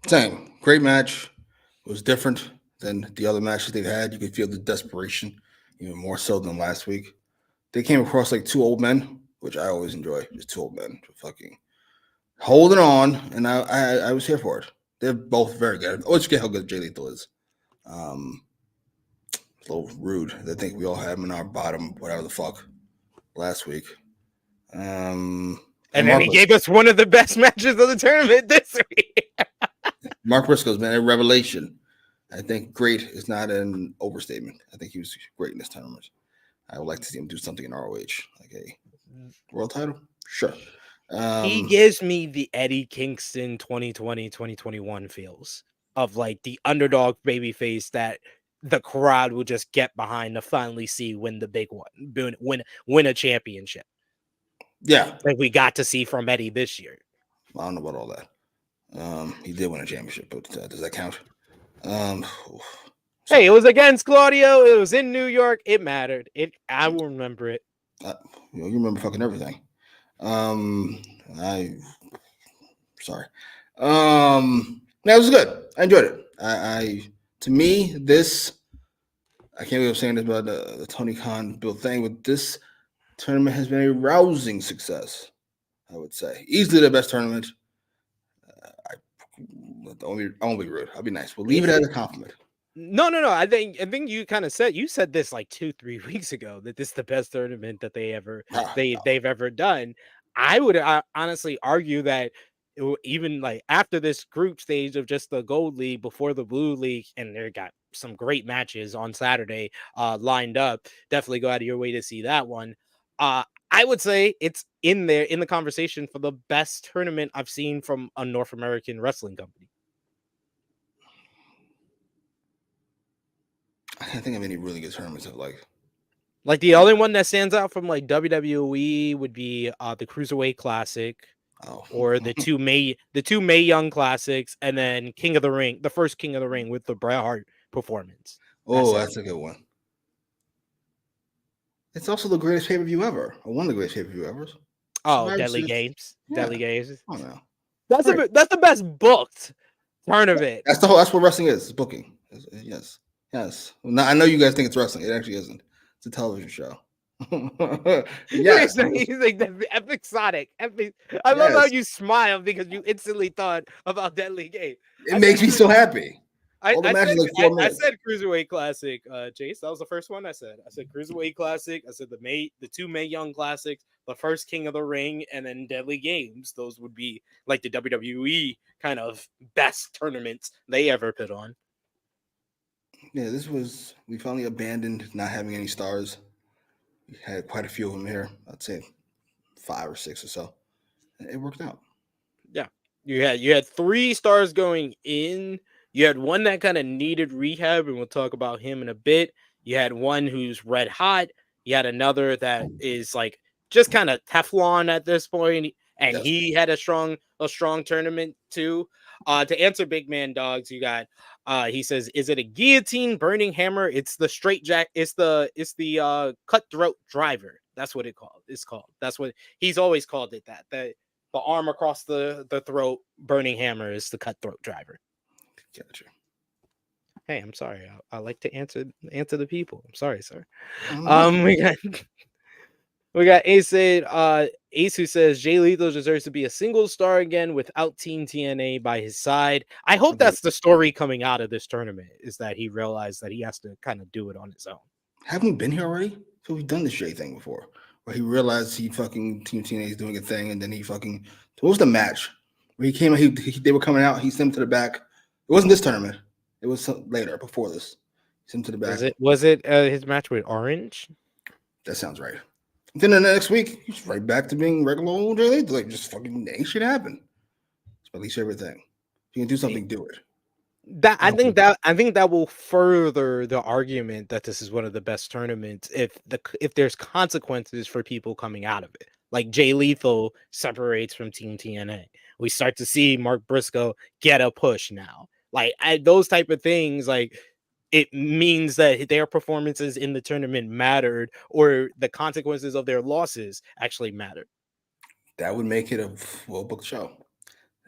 Same. Great match. It was different than the other matches they've had. You could feel the desperation, even more so than last week. They came across like 2 old men, which I always enjoy. Just 2 old men fucking holding on, and I was here for it. They're both very good. I always forget how good Jay Lethal is. A little rude. They think we all have him in our bottom, whatever the fuck, last week. And then he gave us one of the best matches of the tournament this week. Mark Briscoe's been a revelation. I think great is not an overstatement. I think he was great in this tournament. I would like to see him do something in ROH, like a world title. Sure. He gives me the Eddie Kingston 2020-2021 feels of like the underdog babyface that the crowd will just get behind to finally see win the big one, win a championship. Yeah, like we got to see from Eddie this year. I don't know about all that. He did win a championship, but does that count? Hey, it was against Claudio. It was in New York. It mattered. I will remember it. You remember fucking everything. Sorry. That was good. I enjoyed it. To me, this, I can't believe I'm saying this about the Tony Khan Bill thing, but this tournament has been a rousing success, I would say. Easily the best tournament. I won't be rude. I'll be nice. We'll leave it as a compliment. No. I think you kind of said this like 2-3 weeks ago that this is the best tournament that they've ever done. I would honestly argue that even like after this group stage of just the Gold League before the Blue League, and they got some great matches on Saturday lined up. Definitely go out of your way to see that one. I would say it's in there in the conversation for the best tournament I've seen from a North American wrestling company. I can't think of any really good tournaments of like the only one that stands out from like WWE would be the Cruiserweight Classic, or the two Mae Young Classics, and then King of the Ring, the first King of the Ring with the Bret Hart performance. That's a good one. It's also the greatest pay-per-view ever, or one of the greatest pay-per-view ever. Deadly Games. Yeah. Deadly Games. Oh no, that's the best booked tournament. That's what wrestling is. It's booking. Yes. Now, I know you guys think it's wrestling. It actually isn't. It's a television show. Yes. He's like the Epic Sonic. I love how you smile because you instantly thought about Deadly Game. It makes me so happy. I said Cruiserweight Classic, Chase. That was the first one I said. I said Cruiserweight Classic. I said the two Mae Young Classics, the first King of the Ring, and then Deadly Games. Those would be like the WWE kind of best tournaments they ever put on. Yeah, we finally abandoned not having any stars. We had quite a few of them here. I'd say 5 or 6 or so. It worked out. Yeah. You had 3 stars going in. You had one that kind of needed rehab, and we'll talk about him in a bit. You had one who's red hot. You had another that is like just kind of Teflon at this point, and he had a strong tournament too. To answer Big Man Dogs, you got he says, is it a guillotine burning hammer? It's the straight jack, it's the cutthroat driver. That's what it's called. That's what he's always called it, that the arm across the throat burning hammer is the cutthroat driver. Gotcha. Hey, I'm sorry. I like to answer the people. I'm sorry, sir. We got Ace who says Jay Lethal deserves to be a single star again without Team TNA by his side. I hope that's the story coming out of this tournament, is that he realized that he has to kind of do it on his own. Haven't we been here already? So we've done this Jay thing before, where he realized he fucking Team TNA is doing a thing, and then he fucking. What was the match where he came? They were coming out. He sent him to the back. It wasn't this tournament. It was later, before this. He sent him to the back. Was it his match with Orange? That sounds right. Then the next week, he's right back to being regular old Jay Lethal. Like, just fucking ain't shit happen. It's my least favorite thing. If you can do something, do it. I think that will further the argument that this is one of the best tournaments if there's consequences for people coming out of it. Like Jay Lethal separates from Team TNA. We start to see Mark Briscoe get a push now. Like those type of things, like it means that their performances in the tournament mattered, or the consequences of their losses actually mattered. That would make it a well-booked show.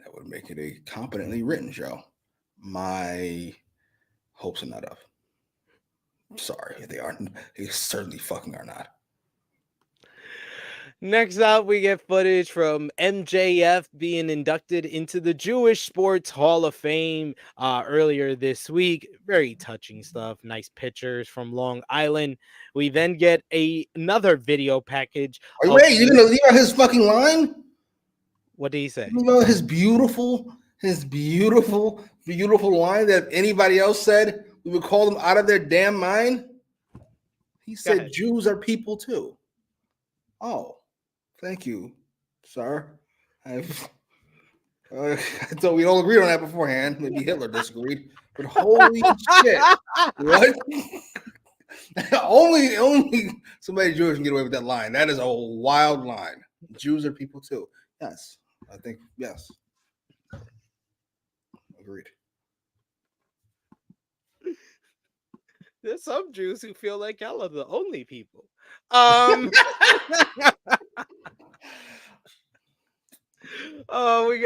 That would make it a competently written show. My hopes are not up. Sorry, they aren't. They certainly fucking are not. Next up, we get footage from MJF being inducted into the Jewish Sports Hall of Fame earlier this week. Very touching stuff. Nice pictures from Long Island. We then get another video package. Are you ready? You're gonna leave out his fucking line? What did he say? You know his beautiful line that if anybody else said, we would call them out of their damn mind. He said Jews are people too. Oh, thank you, sir. I thought we all agreed on that beforehand. Maybe Hitler disagreed, but holy shit! What? only somebody Jewish can get away with that line. That is a wild line. Jews are people too. Yes, I think yes. Agreed. There's some Jews who feel like y'all are the only people. Oh, we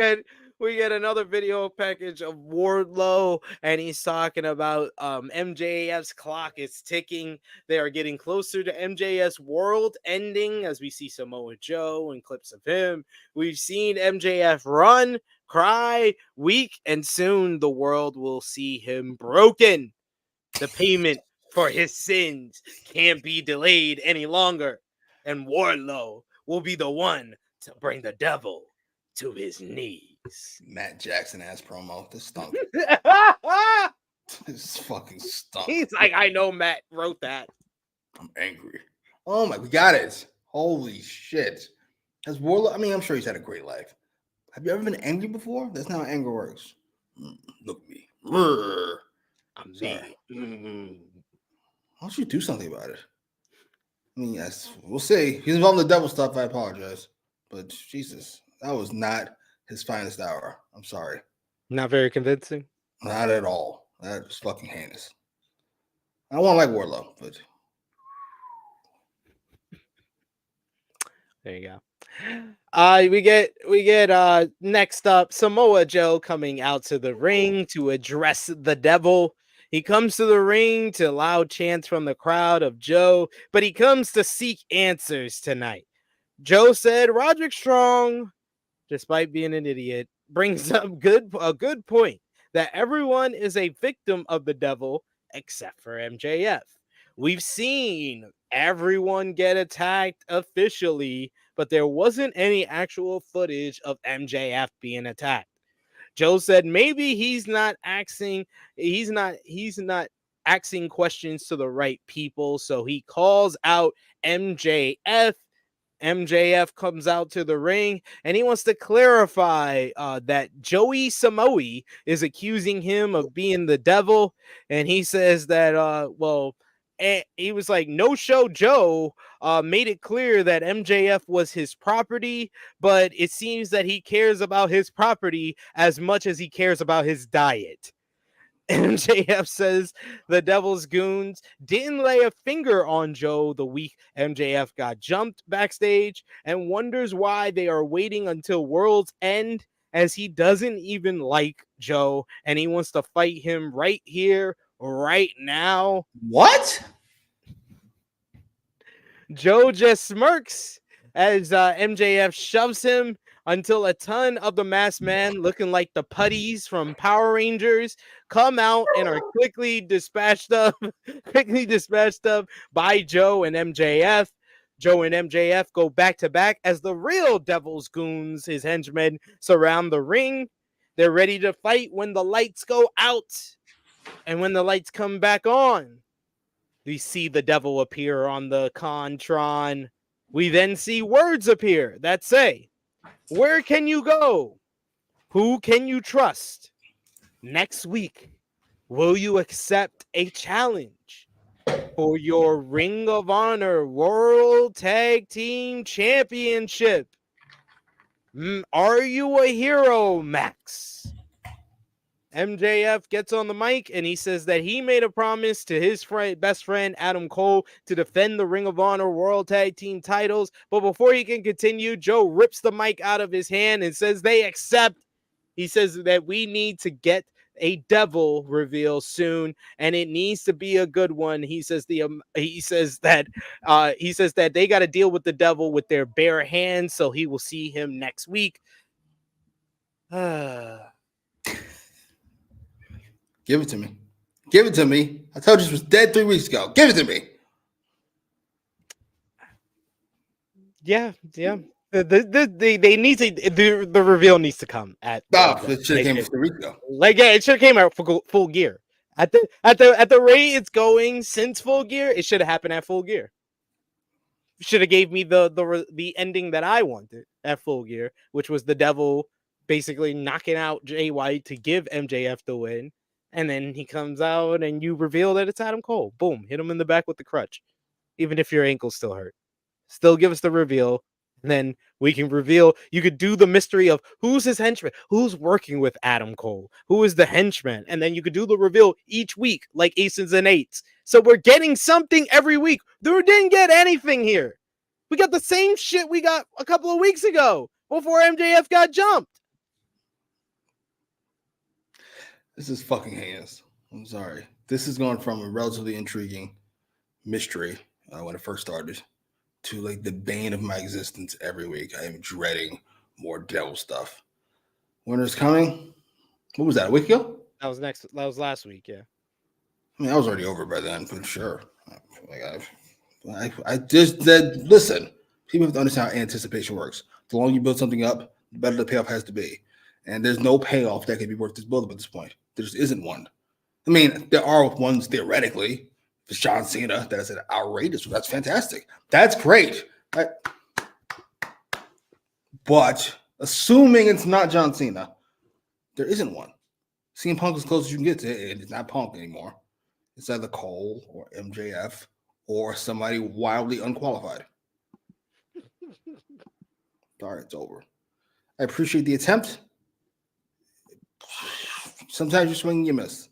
get another video package of Wardlow, and he's talking about MJF's clock is ticking. They are getting closer to MJF's world ending as we see Samoa Joe and clips of him. We've seen MJF run, cry, weak, and soon the world will see him broken. The payment for his sins can't be delayed any longer, and Wardlow will be the one to bring the devil to his knees. Matt Jackson ass promo. This stunk. This fucking stunk. He's like, I know Matt wrote that. I'm angry. Oh my, we got it. Holy shit. Has Wardlow, I mean, I'm sure he's had a great life. Have you ever been angry before? That's not how anger works. Look at me. I'm sorry. Why don't you do something about it? I mean, yes, we'll see. He's involved in the devil stuff. I apologize. But Jesus, that was not his finest hour. I'm sorry. Not very convincing. Not at all. That was fucking heinous. I want to like Wardlow, but there you go. We get next up Samoa Joe coming out to the ring to address the devil. He comes to the ring to loud chants from the crowd of Joe, but he comes to seek answers tonight. Joe said Roderick Strong, despite being an idiot, brings up a good point that everyone is a victim of the devil except for MJF. We've seen everyone get attacked officially, but there wasn't any actual footage of MJF being attacked. Joe said maybe he's not asking questions to the right people, so he calls out MJF. MJF comes out to the ring and he wants to clarify that Joey Samoa is accusing him of being the devil, and he says that And he was like, No Show Joe made it clear that MJF was his property, but it seems that he cares about his property as much as he cares about his diet. MJF says the Devil's Goons didn't lay a finger on Joe the week MJF got jumped backstage and wonders why they are waiting until World's End, as he doesn't even like Joe and he wants to fight him right here, right now. What? Joe just smirks as MJF shoves him until a ton of the masked man looking like the putties from Power Rangers come out and are quickly dispatched up by Joe and MJF. Joe and MJF go back to back as the real Devil's Goons, his henchmen, surround the ring. They're ready to fight when the lights go out. And when the lights come back on, we see the devil appear on the Contron. We then see words appear that say, where can you go? Who can you trust? Next week, will you accept a challenge for your Ring of Honor World Tag Team Championship? Are you a hero, Max? MJF gets on the mic and he says that he made a promise to his best friend Adam Cole to defend the Ring of Honor World Tag Team titles. But before he can continue, Joe rips the mic out of his hand and says they accept. He says that we need to get a devil reveal soon, and it needs to be a good one. He says that they got to deal with the devil with their bare hands, so he will see him next week. Give it to me. Give it to me. I told you this was dead 3 weeks ago. Give it to me. Yeah. They need to. The reveal needs to come at. It should have came 3 weeks ago. It should have came out for Full Gear. At the rate it's going since Full Gear, it should have happened at Full Gear. Should have gave me the ending that I wanted at Full Gear, which was the devil basically knocking out Jay White to give MJF the win. And then he comes out and you reveal that it's Adam Cole. Boom. Hit him in the back with the crutch. Even if your ankle's still hurt. Still give us the reveal. And then we can reveal. You could do the mystery of who's his henchman. Who's working with Adam Cole? Who is the henchman? And then you could do the reveal each week like Aces and Eights. So we're getting something every week. We didn't get anything here. We got the same shit we got a couple of weeks ago before MJF got jumped. This is fucking heinous. I'm sorry. This has gone from a relatively intriguing mystery when it first started to like the bane of my existence every week. I am dreading more devil stuff. Winter's coming. What was that, a week ago? That was last week, yeah. I mean, I was already over by then, for sure. I just said, listen, people have to understand how anticipation works. The longer you build something up, the better the payoff has to be. And there's no payoff that can be worth this build-up at this point. There just isn't one. I mean, there are ones theoretically. If it's John Cena, that is an outrageous. That's fantastic. That's great. But assuming it's not John Cena, there isn't one. CM Punk is as close as you can get to it. It's not Punk anymore. It's either Cole or MJF or somebody wildly unqualified. Sorry, it's over. I appreciate the attempt. Sometimes you swing and you miss.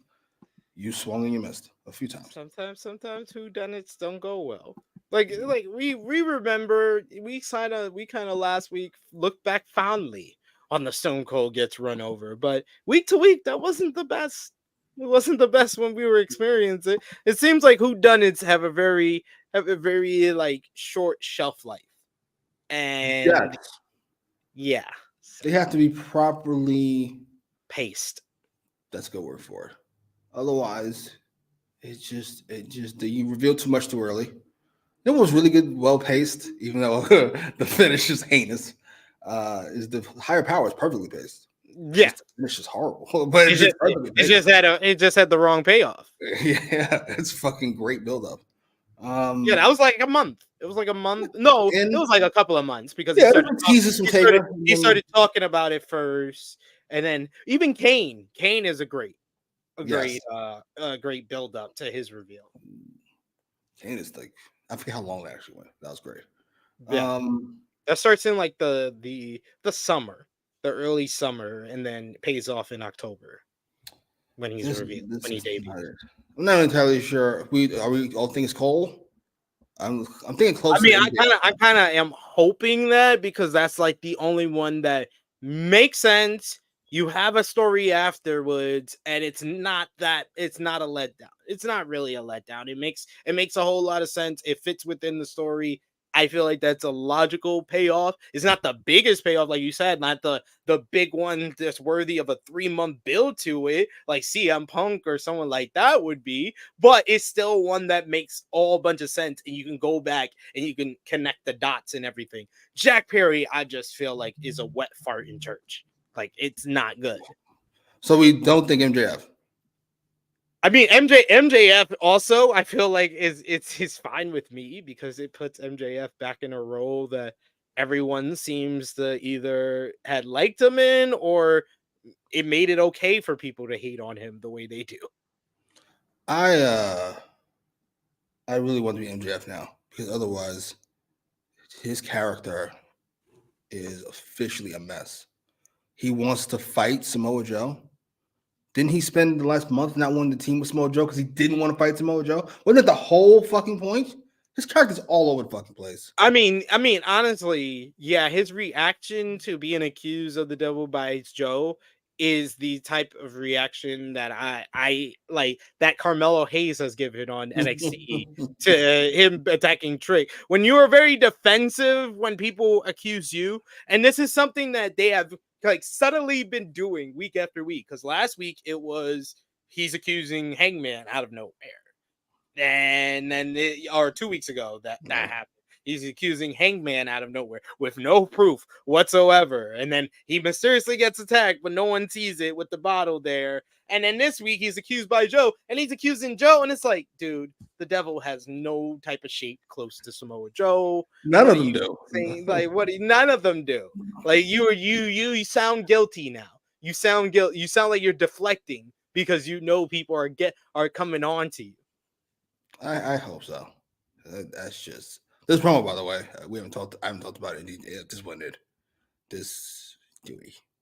You swung and you missed a few times. Sometimes whodunits don't go well. Like we remember we kind of last week looked back fondly on the Stone Cold gets run over, but week to week that wasn't the best. It wasn't the best when we were experiencing it. It seems like whodunits have a very like short shelf life, and yeah, they have to be properly paced. That's a good word for it. Otherwise, you reveal too much too early. It was really good, well paced, even though the finish is heinous. Is the higher power is perfectly paced. Yeah, the finish is horrible, but it just had the wrong payoff. Yeah, it's fucking great buildup. Yeah, that was like a month. It was like a month. No, it was like a couple of months because he started talking about it first. And then even Kane is a great build up to his reveal. Kane is like, I forget how long that actually went. That was great. Yeah. That starts in like the summer, the early summer, and then pays off in October when he's revealed, when he debuts. I'm not entirely sure. Are we all think it's Cole? I'm thinking close. I mean, to MJF. I kind of am hoping that, because that's like the only one that makes sense. You have a story afterwards, and it's not a letdown. It's not really a letdown. It makes a whole lot of sense. It fits within the story. I feel like that's a logical payoff. It's not the biggest payoff, like you said, not the big one that's worthy of a 3-month build to it, like CM Punk or someone like that would be, but it's still one that makes all bunch of sense, and you can go back and you can connect the dots and everything. Jack Perry, I just feel like, is a wet fart in church. Like, it's not good. So we don't think MJF. I mean, MJF also, I feel like it's fine with me, because it puts MJF back in a role that everyone seems to either had liked him in, or it made it okay for people to hate on him the way they do. I really want to be MJF now, because otherwise his character is officially a mess. He wants to fight Samoa Joe. Didn't he spend the last month not wanting to team with Samoa Joe because he didn't want to fight Samoa Joe? Wasn't that the whole fucking point? His character's all over the fucking place. I mean, honestly, yeah, his reaction to being accused of the Devil Bites Joe is the type of reaction that I like, that Carmelo Hayes has given on NXT to him attacking Trick. When you are very defensive when people accuse you, and this is something that they have like subtly been doing week after week, because last week it was he's accusing Hangman out of nowhere, and then or 2 weeks ago that happened. He's accusing Hangman out of nowhere with no proof whatsoever, and then he mysteriously gets attacked, but no one sees it with the bottle there. And then this week he's accused by Joe, and he's accusing Joe, and it's like, dude, the Devil has no type of shape close to Samoa Joe. None of them do. Like, what? None of them do. Like, you sound guilty now. You sound guilty. You sound like you're deflecting because you know people are coming on to you. I hope so. That's just this promo, by the way. I haven't talked about it. This one did. This,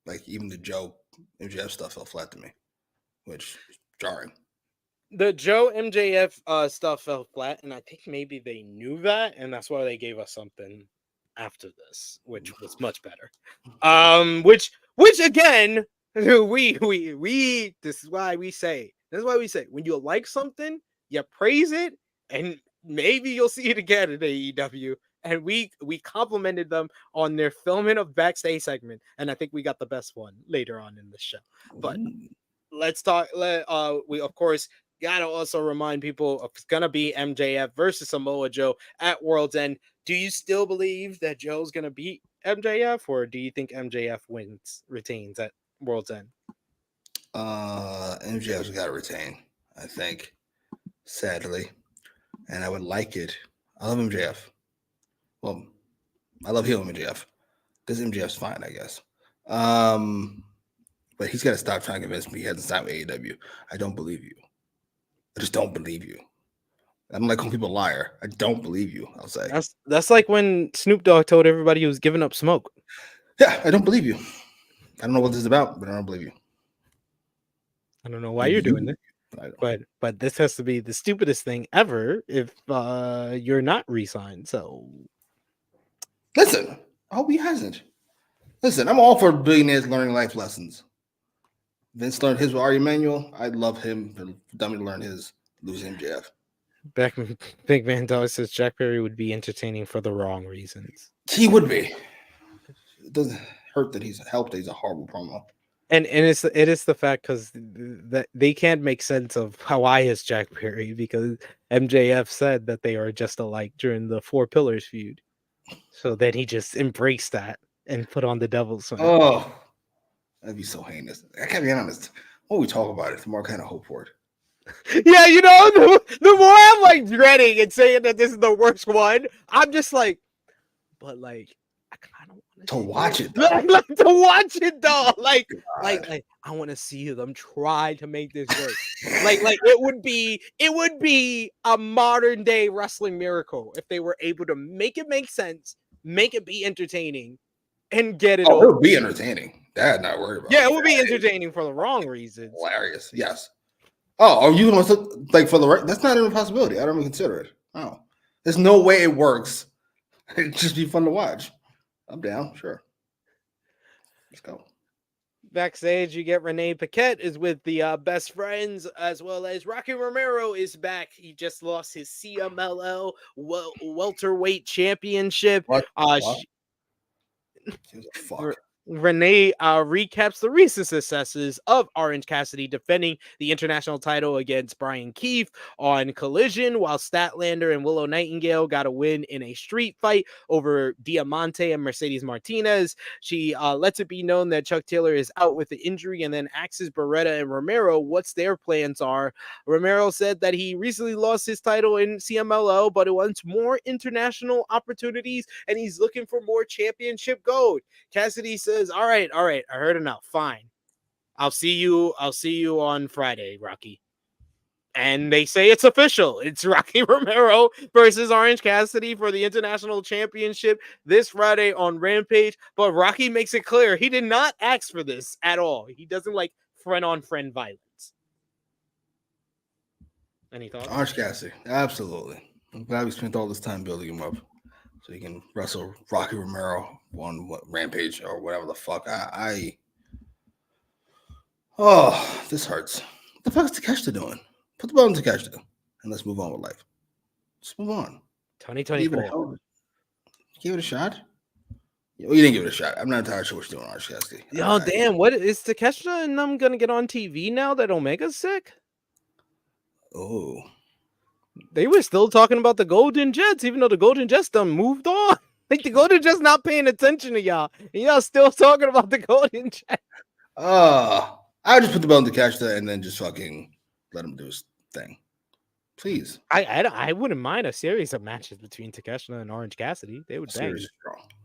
like, even the Joe MJF stuff fell flat to me, which is jarring. The Joe MJF stuff fell flat, and I think maybe they knew that, and that's why they gave us something after this, which was much better. Which again, we this is why we say when you like something, you praise it, and maybe you'll see it again in AEW. And we complimented them on their filming of backstage segment, and I think we got the best one later on in the show. But let's talk. We of course gotta also remind people it's gonna be MJF versus Samoa Joe at World's End. Do you still believe that Joe's gonna beat MJF, or do you think MJF retains at World's End? MJF's got to retain, I think, sadly, and I would like it. I love MJF. Well, I love heel MJF. This MJF's fine, I guess. But he's got to stop trying to convince me he hasn't signed with AEW. I don't believe you. I just don't believe you. I'm like when people a liar. I don't believe you, I'll say. That's like when Snoop Dogg told everybody he was giving up smoke. Yeah, I don't believe you. I don't know what this is about, but I don't believe you. I don't know why you're doing this. But this has to be the stupidest thing ever if you're not re-signed. So listen, I hope he hasn't. Listen, I'm all for billionaires learning life lessons. Vince learned his with Ari Emanuel. I'd love him for dummy to learn his losing MJF. Big Man Dog says Jack Perry would be entertaining for the wrong reasons. He would be. It doesn't hurt that he's a horrible promo. And it is the fact because that they can't make sense of why is Jack Perry, because MJF said that they are just alike during the Four Pillars feud. So then he just embraced that and put on the Devil's Son. Oh, that'd be so heinous. I can't be honest. When we talk about it, the more I kind of hope for it. Yeah, you know, the more I'm like dreading and saying that this is the worst one, I'm just like, but like, I kind of want To watch it, though. I'd like to watch it though. Like I want to see them try to make this work. like it would be a modern day wrestling miracle if they were able to make it make sense, make it be entertaining, and get it over. It would be entertaining. That not worried about. Yeah, it would be entertaining for the wrong reasons. Hilarious. Yes. Oh, are you going to like for the right? That's not even a possibility. I don't even consider it. Oh, there's no way it works. It'd just be fun to watch. I'm down. Sure. Let's go. Backstage, you get Renee Paquette is with the best friends, as well as Rocky Romero is back. He just lost his CMLL welterweight championship. What? Fuck. Renee recaps the recent successes of Orange Cassidy defending the international title against Brian Keith on Collision, while Statlander and Willow Nightingale got a win in a street fight over Diamante and Mercedes Martinez. She lets it be known that Chuck Taylor is out with the injury and then asks Beretta and Romero what's their plans are. Romero said that he recently lost his title in CMLL, but he wants more international opportunities and he's looking for more championship gold. Cassidy says, all right, I heard enough. Fine. I'll see you on Friday, Rocky. And they say it's official. It's Rocky Romero versus Orange Cassidy for the International Championship this Friday on Rampage. But Rocky makes it clear he did not ask for this at all. He doesn't like friend-on-friend violence. Any thoughts? Orange Cassidy, absolutely. I'm glad we spent all this time building him up so he can wrestle Rocky Romero on Rampage or whatever the fuck. Oh, this hurts. What the fuck is Takeshita doing? Put the belt on Takeshita and let's move on with life. Let's move on. 2024. Give it a shot. Well, you didn't give it a shot. I'm not entirely sure what you're doing, Orange Cassidy. Oh, damn. What is Takeshita and I'm going to get on TV now that Omega's sick? Oh. They were still talking about the Golden Jets, even though the Golden Jets done moved on. Like the Golden Jets not paying attention to y'all. And y'all still talking about the Golden Jets. I would just put the belt on Takeshita and then just fucking let him do his thing. Please. I wouldn't mind a series of matches between Takeshita and Orange Cassidy. They would bang.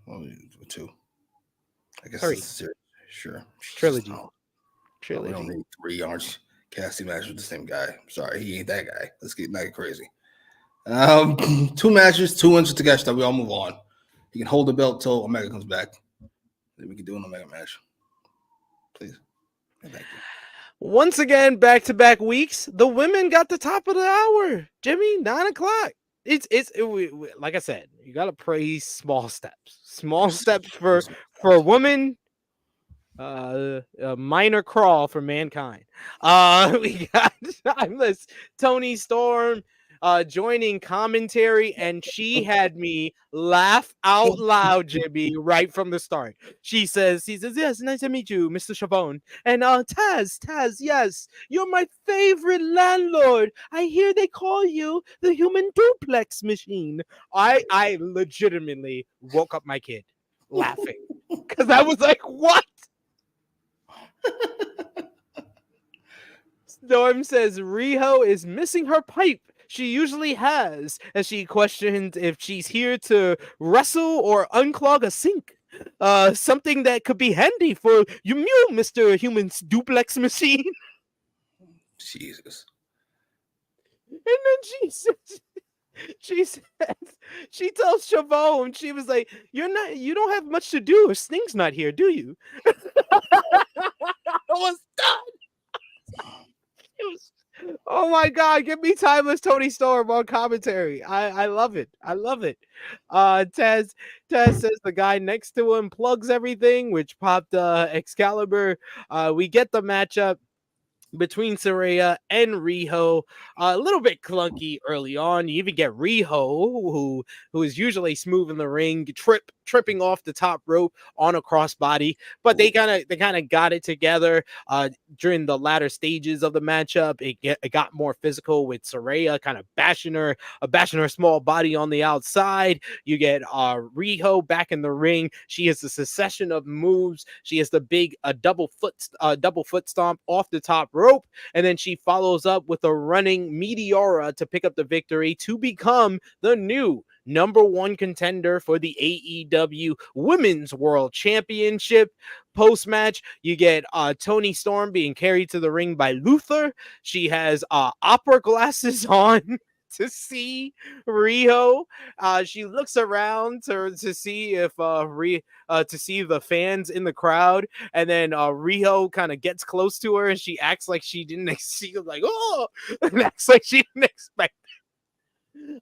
Well, two. I guess Three. Sure. Trilogy. We don't need 3 Orange Cassidy matches with the same guy. I'm sorry, he ain't that guy. Let's get not crazy. 2 matches, 2 wins with Takeshita. We all move on. He can hold the belt till Omega comes back. Then we can do an Omega match. Please. Thank you. Once again, back-to-back weeks, the women got the top of the hour. Jimmy, 9 o'clock. It's like I said, you gotta praise small steps. Small steps for a woman. A minor crawl for mankind. We got timeless Toni Storm joining commentary, and she had me laugh out loud, Jimmy, right from the start. He says, yes, nice to meet you, Mr. Chabon. And Taz, yes, you're my favorite landlord. I hear they call you the human duplex machine. I legitimately woke up my kid laughing because I was like, what? Storm says Riho is missing her pipe she usually has, as she questions if she's here to wrestle or unclog a sink. Something that could be handy for you, Mr. Human's duplex machine. Jesus. And then she tells Chavon, she was like, you don't have much to do if Sting's not here, do you? I was done. Oh my god, give me timeless Toni Storm on commentary. I love it. Taz says the guy next to him plugs everything, which popped Excalibur. We get the matchup between Saraya and Riho. A little bit clunky early on. You even get Riho, who is usually smooth in the ring, tripping off the top rope on a crossbody, but they kind of got it together during the latter stages of the matchup. It got more physical with Saraya kind of bashing her small body on the outside. You get Riho back in the ring. She has a succession of moves. She has the big double foot stomp off the top rope, and then she follows up with a running Meteora to pick up the victory to become the new #1 contender for the AEW Women's World Championship. Post-match, you get Toni Storm being carried to the ring by Luther. She has opera glasses on to see Riho. She looks around to see if to see the fans in the crowd, and then Riho kind of gets close to her, and she acts like she didn't see, like, oh, and acts like she didn't expect.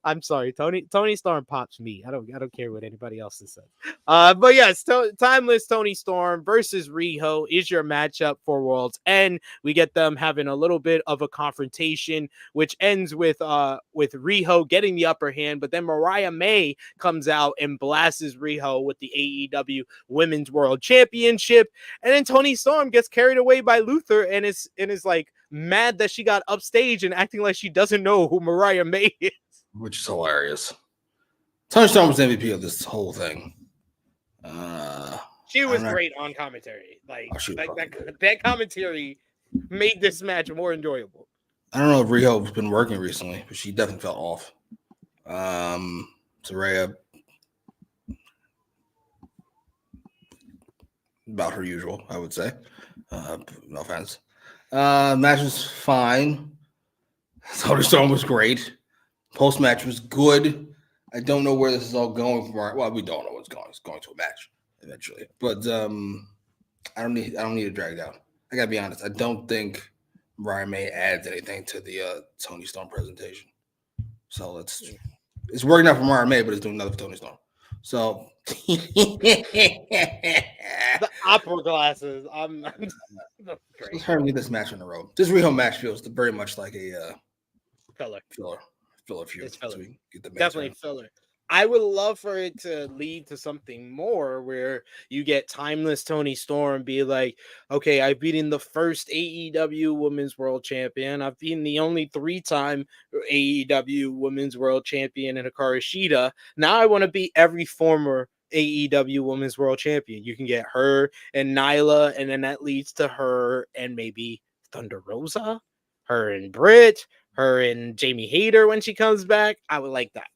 I'm sorry, Toni Storm pops me. I don't care what anybody else says. But yes, Timeless Toni Storm versus Riho is your matchup for World's End. We get them having a little bit of a confrontation, which ends with Riho getting the upper hand, but then Mariah May comes out and blasts Riho with the AEW Women's World Championship, and then Toni Storm gets carried away by Luther and is like mad that she got upstage and acting like she doesn't know who Mariah May is. Which is hilarious. Toni Storm was MVP of this whole thing. She was great on commentary. That commentary made this match more enjoyable. I don't know if Riho's been working recently, but she definitely fell off. Saraya, about her usual, I would say. No offense. Match was fine. Toni Storm was great. Post-match was good. I don't know where this is all going from. Well, we don't know what's going. It's going to a match eventually, but I don't need to drag it out. I gotta be honest. I don't think Mariah May adds anything to the Toni Storm presentation. So it's working out for Mariah May, but it's doing nothing for Toni Storm. So the opera glasses. Let's hurry this match on the road. This Riho match feels very much like a filler feud. It's filler. So we get the match Definitely on. filler. I would love for it to lead to something more where you get Timeless Toni Storm be like, okay, I've beaten the first AEW Women's World Champion. I've beaten the only 3-time AEW Women's World Champion in Hikaru Shida. Now I want to beat every former AEW Women's World Champion. You can get her and Nyla, and then that leads to her and maybe Thunder Rosa, her and Britt, her and Jamie Hayter when she comes back. I would like that.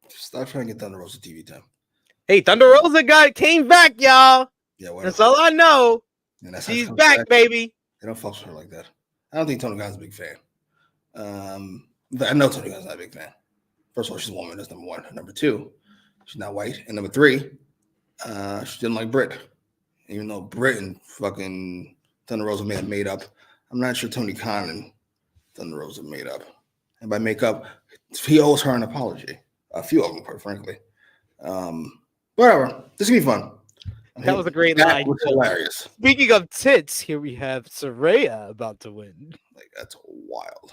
Stop trying to get Thunder Rosa TV time. Hey, Thunder Rosa came back, y'all. Yeah, that's all I know. She's back, baby. They don't fuck with her like that. I don't think Tony Khan's a big fan. I know Tony Khan's not a big fan. First of all, she's a woman. That's number one. Number two, she's not white. And number three, she didn't like Britt. Even though Britt and fucking Thunder Rosa may have made up, I'm not sure Tony Khan and Thunder Rosa made up. And by make up, he owes her an apology. A few of them, quite frankly. Whatever. This is gonna be fun. That was a great line. Was hilarious. Speaking of tits, here we have Saraya about to win. Like, that's wild.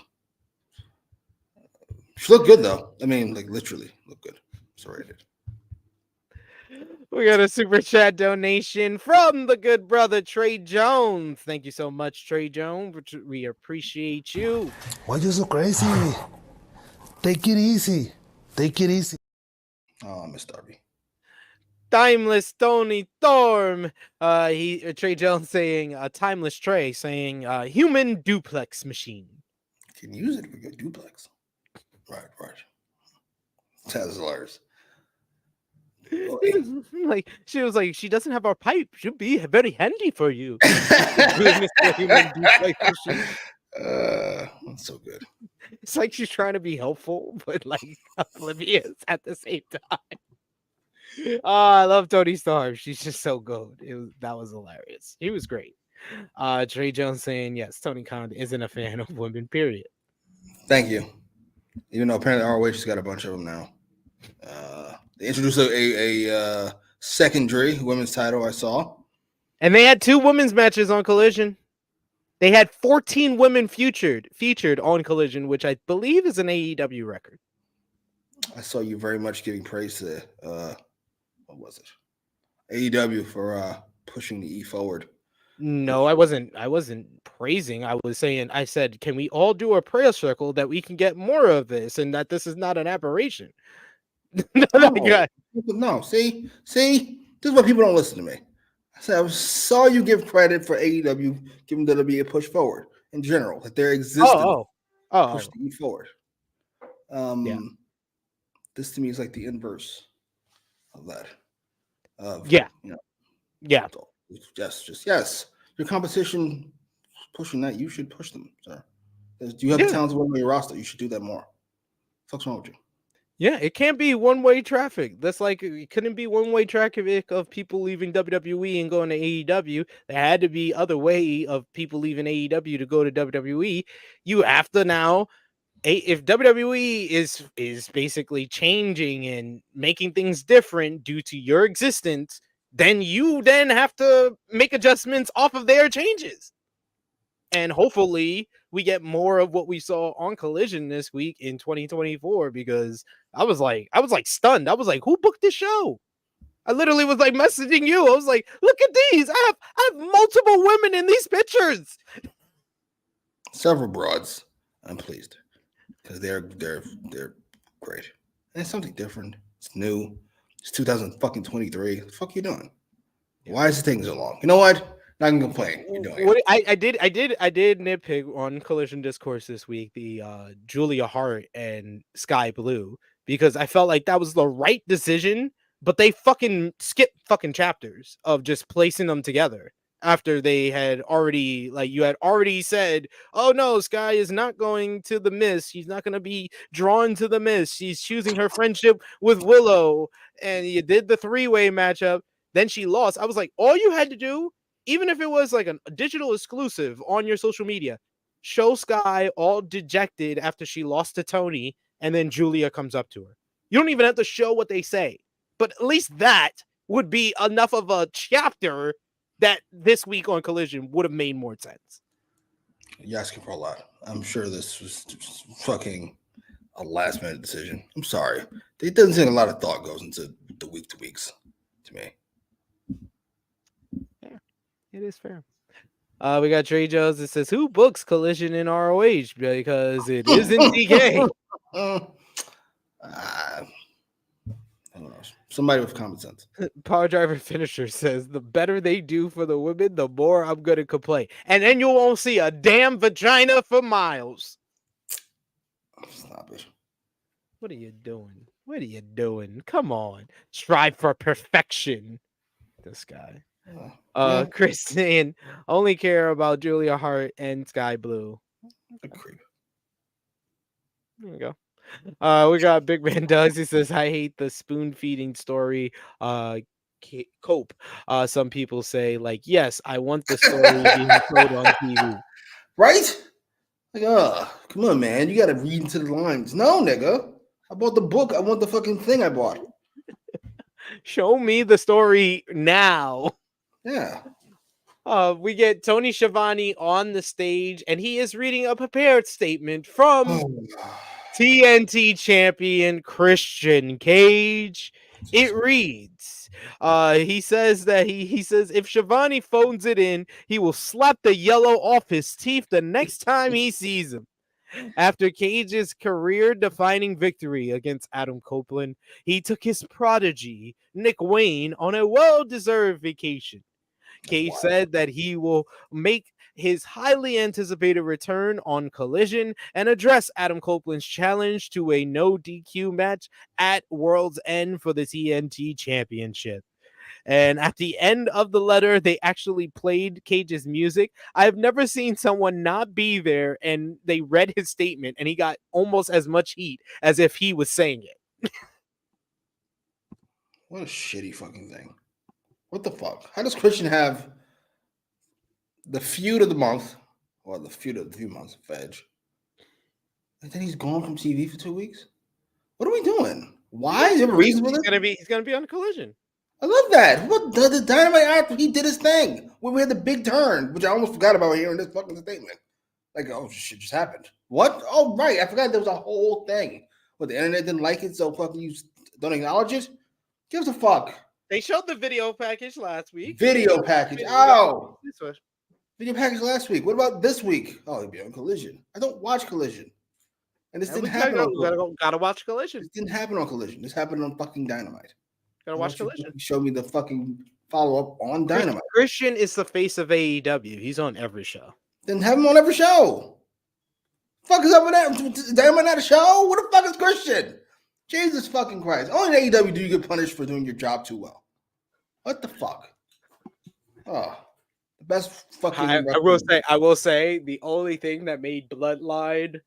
She looked good though. I mean, like, literally looked good. Saraya did. We got a super chat donation from the good brother Trey Jones. Thank you so much, Trey Jones. We appreciate you. Why you so crazy? Take it easy. Take it easy. Oh, Miss Darby. Timeless Toni Storm. Trey Jones saying, Timeless Trey saying, human duplex machine. You can use it if you get duplex. Right. That's hilarious. Like, she was like, she doesn't have our pipe. She'll be very handy for you. That's so good. It's like she's trying to be helpful, but like oblivious at the same time. I love Toni Storm. She's just so good. That was hilarious. He was great. Trey Jones saying, yes, Tony Khan isn't a fan of women, period. Thank you. Even though apparently ROH has got a bunch of them now. They introduced a secondary women's title, I saw. And they had 2 women's matches on Collision. They had 14 women featured on Collision, which I believe is an AEW record. I saw you very much giving praise to what was it? AEW for pushing the E forward. No, I wasn't praising. I said, can we all do a prayer circle that we can get more of this and that this is not an aberration? No, see, this is why people don't listen to me. I said I saw you give credit for AEW giving WWE a push forward in general, that their existence push the E forward. Yeah. This to me is like the inverse of that. Yeah. You know, Yeah. Yes. Your competition pushing that, you should push them, sir. Do you have the talent to win on your roster? You should do that more. What's wrong with you? Yeah, it can't be one-way traffic. That's like it couldn't be one-way traffic of people leaving WWE and going to AEW. There had to be other way of people leaving AEW to go to WWE. You have to now, if WWE is basically changing and making things different due to your existence, then you then have to make adjustments off of their changes. And hopefully we get more of what we saw on Collision this week in 2024, because I was like stunned. I was like, who booked this show? I literally was like messaging you. I was like, look at these. I have multiple women in these pictures. Several broads. I'm pleased because they're great. And it's something different. It's new. It's 2023. What the fuck you doing? Why is it taking so long? You know what? Not gonna complain. You're doing it. I did nitpick on Collision Discourse this week, the Julia Hart and Sky Blue, because I felt like that was the right decision, but they fucking skipped fucking chapters of just placing them together after they had already, like, you had already said, oh no, Sky is not going to the Miss. She's not gonna be drawn to the Miss. She's choosing her friendship with Willow, and you did the 3-way matchup. Then she lost. I was like, all you had to do, even if it was like a digital exclusive on your social media, show Sky all dejected after she lost to Tony, and then Julia comes up to her. You don't even have to show what they say, but at least that would be enough of a chapter that this week on Collision would have made more sense. You're asking for a lot. I'm sure this was fucking a last minute decision. I'm sorry. It doesn't seem a lot of thought goes into the week to weeks to me. It is fair. We got Trey Jones that says, who books Collision in ROH? Because it isn't DK. I don't know. Somebody with common sense. Power Driver Finisher says, the better they do for the women, the more I'm going to complain. And then you won't see a damn vagina for miles. Stop it. What are you doing? What are you doing? Come on. Strive for perfection. This guy. Chris saying, only care about Julia Hart and Sky Blue. A creep. There you go. We got Big Man Doug. He says, I hate the spoon feeding story. Cope. Some people say, like, yes, I want the story being told on TV. Right? Like, come on, man. You got to read into the lines. No, nigga. I bought the book. I want the fucking thing I bought. Show me the story now. Yeah. We get Tony Schiavone on the stage, and he is reading a prepared statement from TNT champion Christian Cage. It reads, he says that he says if Schiavone phones it in, he will slap the yellow off his teeth the next time he sees him. After Cage's career-defining victory against Adam Copeland, he took his prodigy, Nick Wayne, on a well-deserved vacation. Cage said that he will make his highly anticipated return on Collision and address Adam Copeland's challenge to a no DQ match at World's End for the TNT Championship. And at the end of the letter, they actually played Cage's music. I've never seen someone not be there and they read his statement and he got almost as much heat as if he was saying it. What a shitty fucking thing. What the fuck? How does Christian have the feud of the month, or the feud of the few months, Edge, and then he's gone from TV for 2 weeks? What are we doing? Why? Is there a reason for this? He's gonna be on Collision. I love that. What the Dynamite after he did his thing when we had the big turn, which I almost forgot about hearing this fucking statement. Like, oh shit just happened. What? Oh right, I forgot there was a whole thing. But the internet didn't like it, so fucking you don't acknowledge it. Gives a fuck. They showed the video package last week. Video package. Oh. Video package last week. What about this week? Oh, it'd be on Collision. I don't watch Collision. And this didn't happen on Collision. Gotta watch Collision. This didn't happen on Collision. This happened on fucking Dynamite. Gotta watch Collision. Show me the fucking follow-up on Dynamite. Christian is the face of AEW. He's on every show. Then have him on every show. Fuck is up with that? Dynamite not a show? What the fuck is Christian? Jesus fucking Christ. Only in AEW do you get punished for doing your job too well. What the fuck? Oh, the best fucking. I will say the only thing that made Bloodline,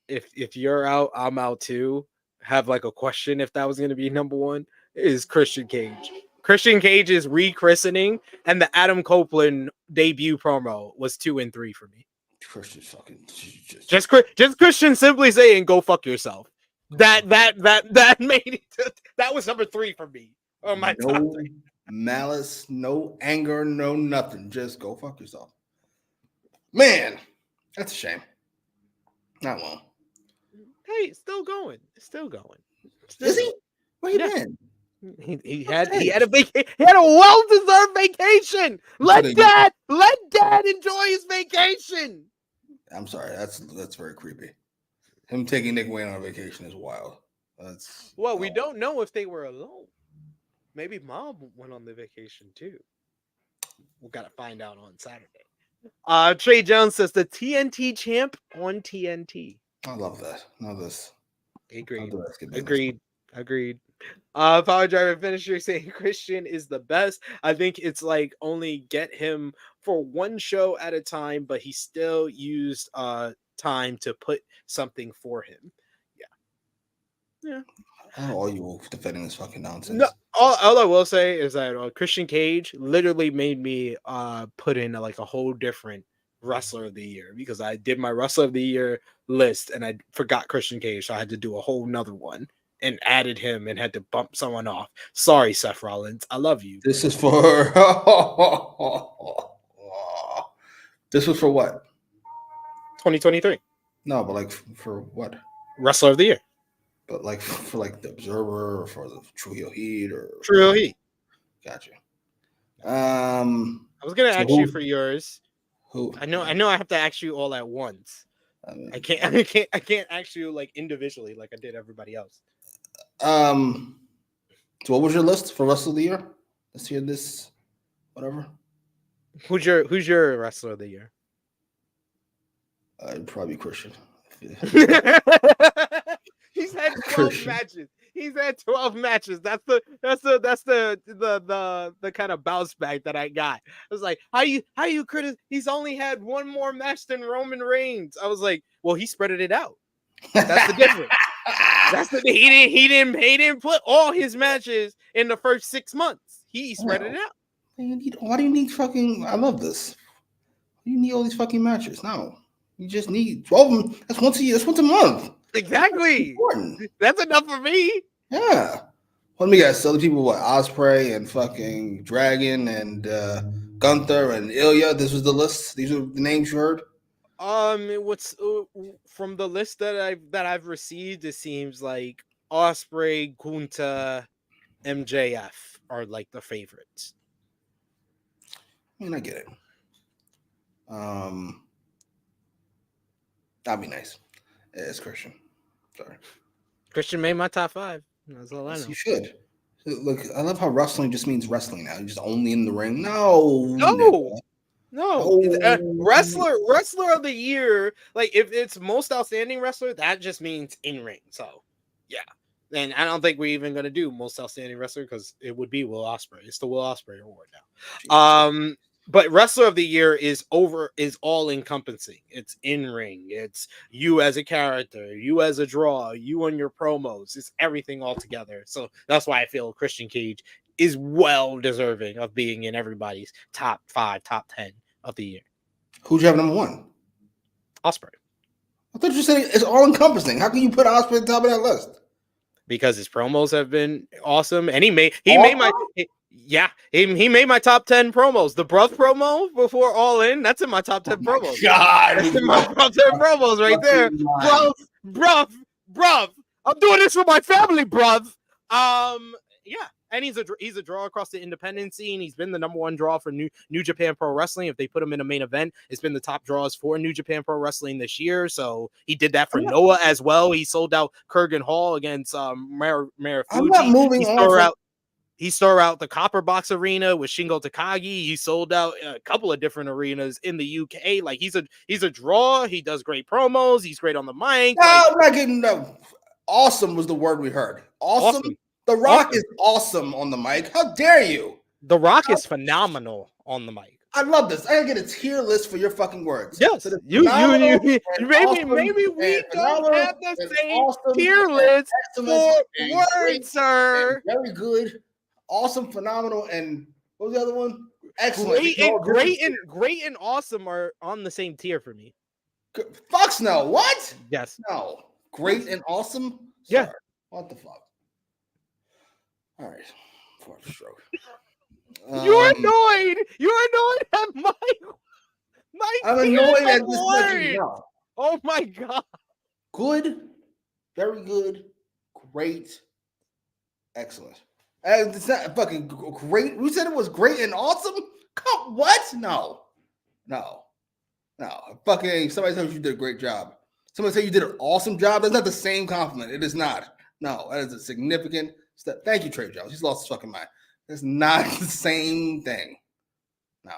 if you're out, I'm out too. Have like a question if that was going to be number one is Christian Cage. Christian Cage's rechristening and the Adam Copeland debut promo was 2 and 3 for me. Christian fucking just Christian simply saying "go fuck yourself." That made it. That was number 3 for me on my top 3. Malice, no anger, no nothing. Just go fuck yourself. Man, that's a shame. Not well. Hey, it's still going. It's still going. Is he? Where you been? He had a well-deserved vacation. Let dad enjoy his vacation. I'm sorry, that's very creepy. Him taking Nick Wayne on vacation is wild. We don't know if they were alone. Maybe Mom went on the vacation too. We gotta find out on Saturday. Trey Jones says the TNT champ on TNT. I love that. Love this. Agreed. Power Driver Finisher saying Christian is the best. I think it's like only get him for one show at a time, but he still used time to put something for him. Yeah. All you defending this fucking nonsense. No, all I will say is that Christian Cage literally made me put in like a whole different Wrestler of the Year because I did my Wrestler of the Year list and I forgot Christian Cage, so I had to do a whole nother one and added him and had to bump someone off. Sorry, Seth Rollins, I love you. This is for this was for what? 2023. No, but like for what? Wrestler of the Year. But like for like the Observer or for the True Heel Heat or True Heel Heat. Gotcha. I was gonna ask you for yours. Who? I know I have to ask you all at once. I can't ask you like individually like I did everybody else. So what was your list for Wrestler of the Year? Let's hear this. Whatever. Who's your Wrestler of the Year? Probably Christian. He's had 12 matches. He's had 12 matches. That's the kind of bounce back that I got. I was like, how you criticize? He's only had one more match than Roman Reigns. I was like, well, he spreaded it out. That's the difference. He didn't put all his matches in the first 6 months. He spread it out. Why do you need fucking? I love this. Why do you need all these fucking matches? No, you just need 12 of them. That's once a year. That's once a month. Exactly. That's enough for me. Yeah. Let me guess. So the people, what? Ospreay and fucking Dragon and Gunther and Ilya. This was the list. These are the names you heard. What's from the list that I've received? It seems like Ospreay, Gunther, MJF are like the favorites. I mean, I get it. That'd be nice. It's Christian. Sorry. Christian made my top 5. That's all I know. You should. Look, I love how wrestling just means wrestling now. You're just only in the ring. No. Wrestler of the Year. Like if it's most outstanding wrestler, that just means in ring. So yeah. And I don't think we're even gonna do most outstanding wrestler because it would be Will Ospreay. It's the Will Ospreay award now. But Wrestler of the Year is all encompassing. It's in ring. It's you as a character, you as a draw, you on your promos. It's everything all together. So that's why I feel Christian Cage is well deserving of being in everybody's top 5, top 10 of the year. Who'd you have number 1? Ospreay. I thought you said it's all encompassing. How can you put Ospreay at the top of that list? Because his promos have been awesome, and he made my top 10 promos. The Bruv promo before All In, that's in my top 10 promos. God, that's in my top 10 promos right there. Bruv. I'm doing this for my family, bruv. Yeah. And he's a draw across the independent scene. He's been the number 1 draw for New Japan Pro Wrestling. If they put him in a main event, it's been the top draws for New Japan Pro Wrestling this year. So he did that for Noah as well. He sold out Kurgan Hall against Marufuji. I'm not moving He sold out the Copper Box Arena with Shingo Takagi. He sold out a couple of different arenas in the UK. Like he's a draw. He does great promos. He's great on the mic. No, I'm not getting no. Awesome was the word we heard. Awesome. The Rock is awesome on the mic. How dare you? The Rock is phenomenal on the mic. I love this. I gotta get a tier list for your fucking words. Yes, So maybe awesome we don't have the same tier list for words, sir. Very good, awesome, phenomenal, and what was the other one? Excellent. Great and awesome are on the same tier for me. Fucks no. What? Yes. No. Great and awesome. Yeah. Sorry. What the fuck? All right. Fourth stroke. You're annoyed. You're annoyed at my I'm annoyed at this fucking no. Oh my god. Good. Very good. Great. Excellent. It's not fucking great. Who said it was great and awesome? Come, what? No. Fucking somebody tells you did a great job. Somebody say you did an awesome job. That's not the same compliment. It is not. No, that is a significant step. Thank you, Trey Jones. He's lost his fucking mind. It's not the same thing. No.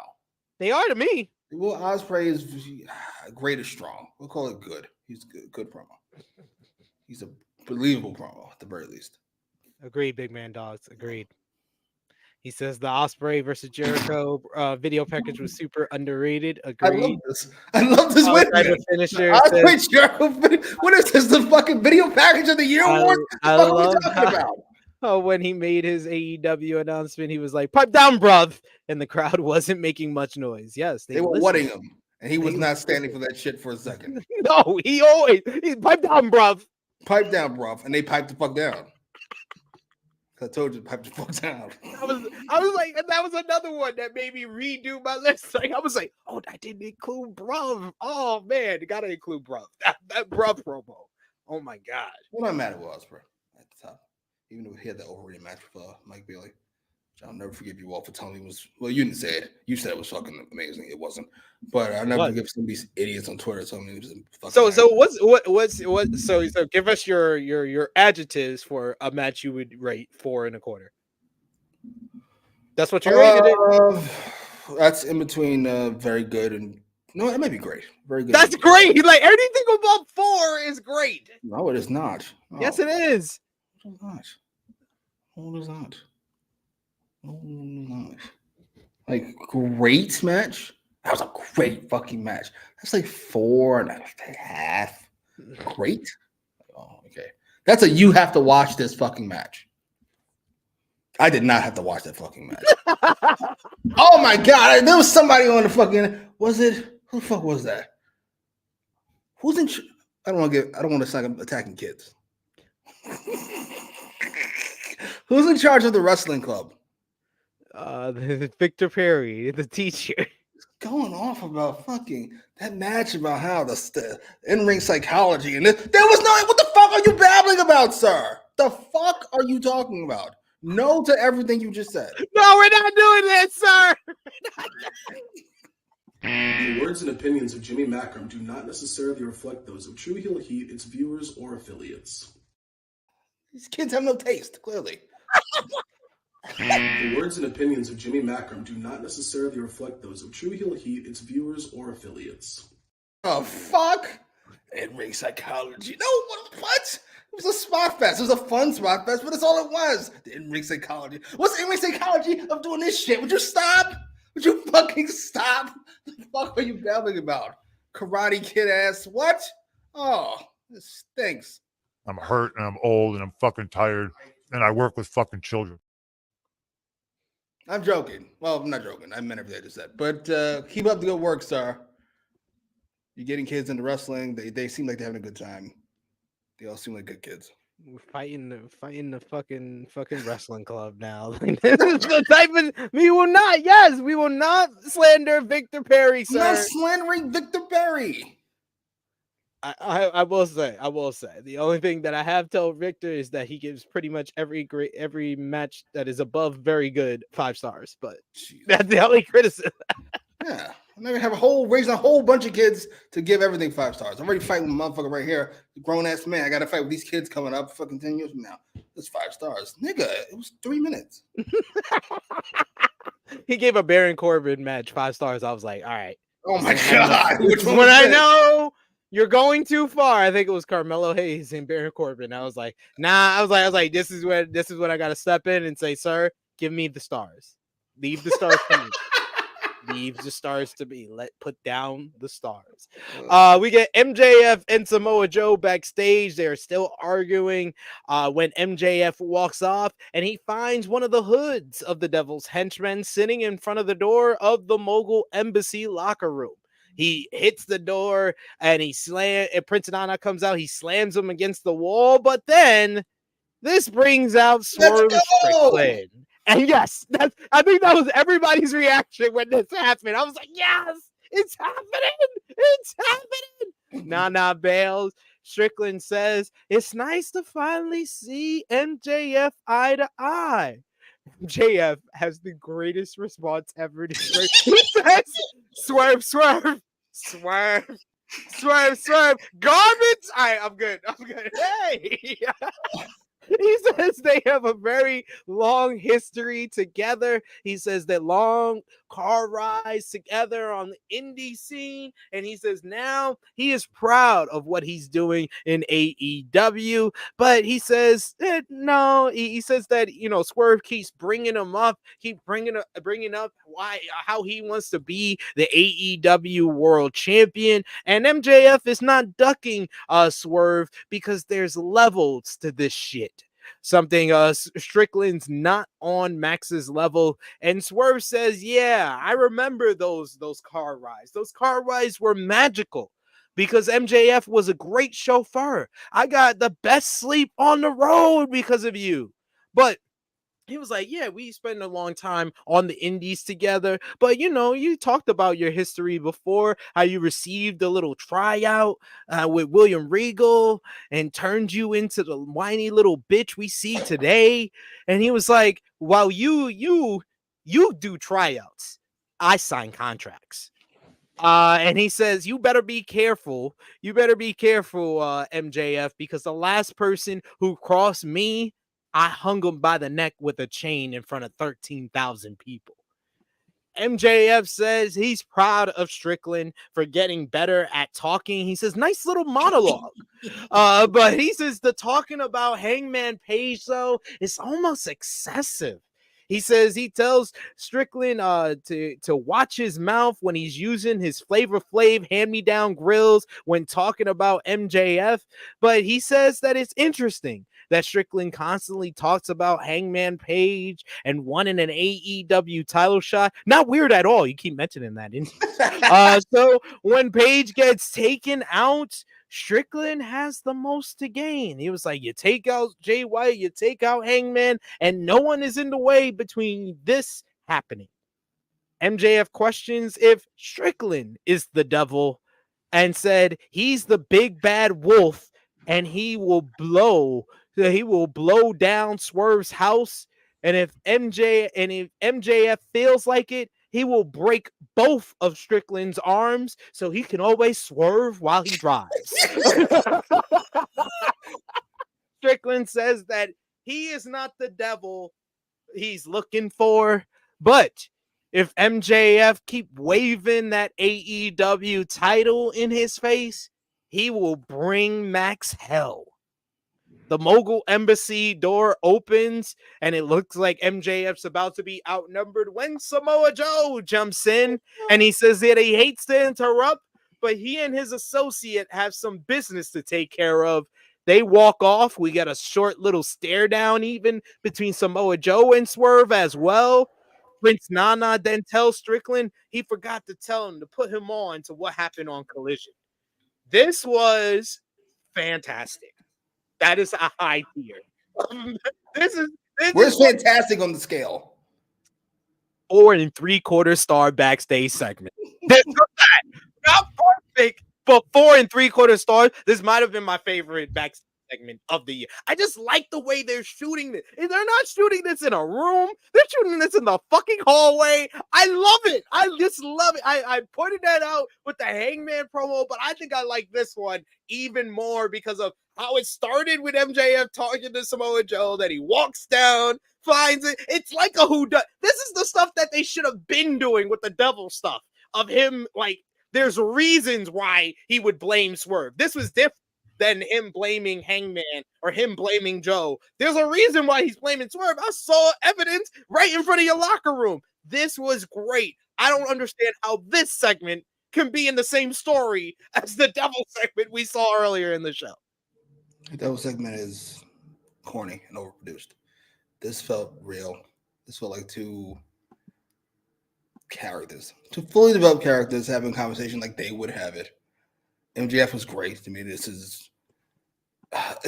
They are to me. Well, Ospreay is great is strong. We'll call it good. He's good promo. He's a believable promo at the very least. Agreed, big man dogs. Agreed. He says the Ospreay versus Jericho video package was super underrated. Agreed. I love this. Wait a minute. Ospreay Jericho. What is this? The fucking video package of the year award? What are we talking about? Oh, when he made his AEW announcement, he was like, "Pipe down, bruv," and the crowd wasn't making much noise. Yes, they were wetting him, and he was not standing for that shit for a second. No, he's pipe down, bruv. Pipe down, bruv, and they piped the fuck down. I told you to pipe the fuck down. I was like, and that was another one that made me redo my list. Like I was like, oh, I didn't include bruv. Oh man, you gotta include bruv. That bruv promo. Oh my god. Well, not mad it was, bro. At the top. Even though he had that overrated match with Mike Bailey, which I'll never forgive you all for telling me was. Well, you didn't say it. You said it was fucking amazing. It wasn't, but I'll never forgive some of these idiots on Twitter telling me it was fucking. So what's so give us your adjectives for a match you would rate 4.25. That's what you rated it. That's in between very good and no, it may be great. Very good. That's great. Like anything above 4 is great. No, it is not. No. Yes, it is. No, it is not. Like great match. That was a great fucking match. That's like 4.5. Great. Oh, okay. That's a you have to watch this fucking match. I did not have to watch that fucking match. Oh my god! There was somebody on the fucking. Was it? Who the fuck was that? Who's in? I don't want to sound like I'm attacking kids. Who's in charge of the wrestling club? Victor Perry, the teacher. Going off about fucking that match about how the in-ring psychology and there was no. What the fuck are you babbling about, sir? The fuck are you talking about? No to everything you just said. No, we're not doing that, sir. The words and opinions of Jimmy Macram do not necessarily reflect those of True Heel Heat, its viewers, or affiliates. These kids have no taste, clearly. The words and opinions of Jimmy Macram do not necessarily reflect those of True Heel Heat, its viewers, or affiliates. Oh, fuck. In-ring psychology. No, what? It was a spot fest. It was a fun spot fest, but that's all it was. The in-ring psychology. What's the in-ring psychology of doing this shit? Would you stop? Would you fucking stop? What the fuck are you babbling about? Karate Kid ass. What? Oh, this stinks. I'm hurt and I'm old and I'm fucking tired and I work with fucking children. I'm joking. Well, I'm not joking. I meant everything I just said. But keep up the good work, sir. You're getting kids into wrestling. They seem like they're having a good time. They all seem like good kids. We're fighting the fucking wrestling club now. This is the type of we will not slander Victor Perry, sir. I'm not slandering Victor Perry. I will say the only thing that I have told Victor is that he gives pretty much every match that is above very good 5 stars, but that's the only criticism. Yeah, I'm not gonna have raising a whole bunch of kids to give everything 5 stars. I'm already fighting a motherfucker right here, grown ass man. I gotta fight with these kids coming up fucking 10 years from now. It's 5 stars, nigga. It was 3 minutes. He gave a Baron Corbin match 5 stars. I was like, all right. Oh my god, which one I know. You're going too far. I think it was Carmelo Hayes and Baron Corbin. I was like, nah. I was like, this is what I gotta step in and say, sir, give me the stars. Leave the stars to me. Leave the stars to me. Put down the stars. We get MJF and Samoa Joe backstage. They're still arguing when MJF walks off, and he finds one of the hoods of the Devil's henchmen sitting in front of the door of the Mogul Embassy locker room. He hits the door and Prince Nana comes out. He slams him against the wall, but then this brings out Swerve Strickland. And yes, I think that was everybody's reaction when this happened. I was like, yes, it's happening. It's happening. Nana bails. Strickland says, it's nice to finally see MJF eye to eye. MJF has the greatest response ever to Swerve. He says, swerve, swerve, swerve, swerve, swerve, garbage. All right, I'm good. Hey. He says they have a very long history together. He says that long car rides together on the indie scene. And he says now he is proud of what he's doing in AEW. But he says no. He says that, Swerve keeps bringing him up, bringing up how he wants to be the AEW World Champion. And MJF is not ducking Swerve because there's levels to this shit. Something Strickland's not on Max's level, and Swerve says, yeah, I remember those car rides. Those car rides were magical because MJF was a great chauffeur. I got the best sleep on the road because of you. But he was like, yeah, we spent a long time on the indies together. But, you talked about your history before, how you received a little tryout with William Regal and turned you into the whiny little bitch we see today. And he was like, while you do tryouts, I sign contracts. And he says, you better be careful. MJF, because the last person who crossed me, I hung him by the neck with a chain in front of 13,000 people. MJF says he's proud of Strickland for getting better at talking. He says, nice little monologue. But he says the talking about Hangman Page, though, is almost excessive. He says he tells Strickland to watch his mouth when he's using his Flavor Flav hand-me-down grills when talking about MJF. But he says that it's interesting that Strickland constantly talks about Hangman Page and wanting an AEW title shot. Not weird at all. You keep mentioning that. So when Page gets taken out, Strickland has the most to gain. He was like, you take out Jay White, you take out Hangman, and no one is in the way between this happening. MJF questions if Strickland is the devil and said he's the big bad wolf and he will blow down Swerve's house. And if MJF feels like it, he will break both of Strickland's arms so he can always swerve while he drives. Strickland says that he is not the devil he's looking for, but if MJF keep waving that AEW title in his face, he will bring Max hell. The Mogul Embassy door opens, and it looks like MJF's about to be outnumbered when Samoa Joe jumps in, and he says that he hates to interrupt, but he and his associate have some business to take care of. They walk off. We get a short little stare down even between Samoa Joe and Swerve as well. Prince Nana then tells Strickland he forgot to tell him to put him on to what happened on Collision. This was fantastic. That is a high tier. Where's fantastic on the scale? 4 3/4 star backstage segment. Not perfect, but 4 3/4 stars. This might have been my favorite backstage segment of the year. I just like the way they're shooting this. They're not shooting this in a room. They're shooting this in the fucking hallway. I love it. I just love it. I pointed that out with the Hangman promo, but I think I like this one even more because of how it started with MJF talking to Samoa Joe, that he walks down, finds it. It's like a whodunit. This is the stuff that they should have been doing with the devil stuff of him, like, there's reasons why he would blame Swerve. This was different than him blaming Hangman or him blaming Joe. There's a reason why he's blaming Swerve. I saw evidence right in front of your locker room. This was great. I don't understand how this segment can be in the same story as the Devil segment we saw earlier in the show. The Devil segment is corny and overproduced. This felt real. This felt like two fully developed characters having a conversation like they would have it. MJF was great. To me, it's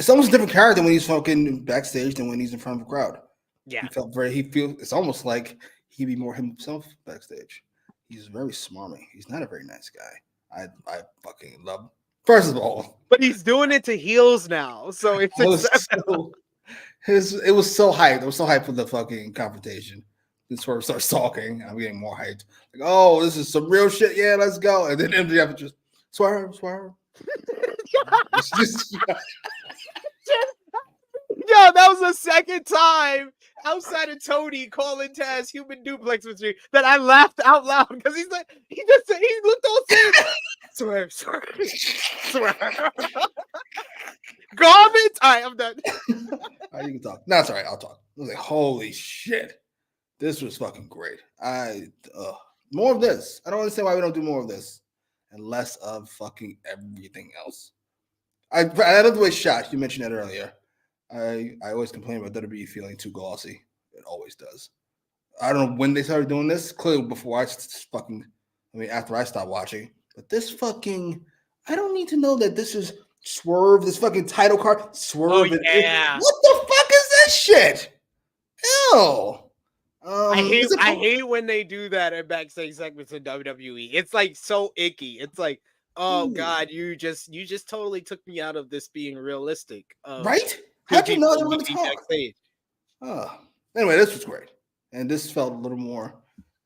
almost a different character when he's fucking backstage than when he's in front of a crowd. Yeah. It's almost like he'd be more himself backstage. He's very smarmy. He's not a very nice guy. I fucking love, first of all. But he's doing it to heels now. So it's it was so hyped. I was so hyped for the fucking confrontation. This Swerve starts talking. I'm getting more hyped. Like, oh, this is some real shit. Yeah, let's go. And then MJF just Swerve. Yo, that was the second time outside of Tony calling Taz human duplex with me that I laughed out loud because he looked all serious. Swerve. Garbage. All right, I'm done. All right, you can talk. No, it's all right. I'll talk. I was like, holy shit. This was fucking great. More of this. I don't understand why we don't do more of this and less of fucking everything else. I love the way shot. You mentioned that earlier. I always complain about WWE feeling too glossy. It always does. I don't know when they started doing this. Clearly before after I stopped watching. But this fucking, I don't need to know that this is Swerve, this fucking title card. Swerve. Oh, yeah. What the fuck is this shit? Ew. I hate when they do that in backstage segments in WWE. It's like so icky. It's like, oh God, you just totally took me out of this being realistic. Right? How'd you know they were going to talk? Anyway, this was great, and this felt a little more.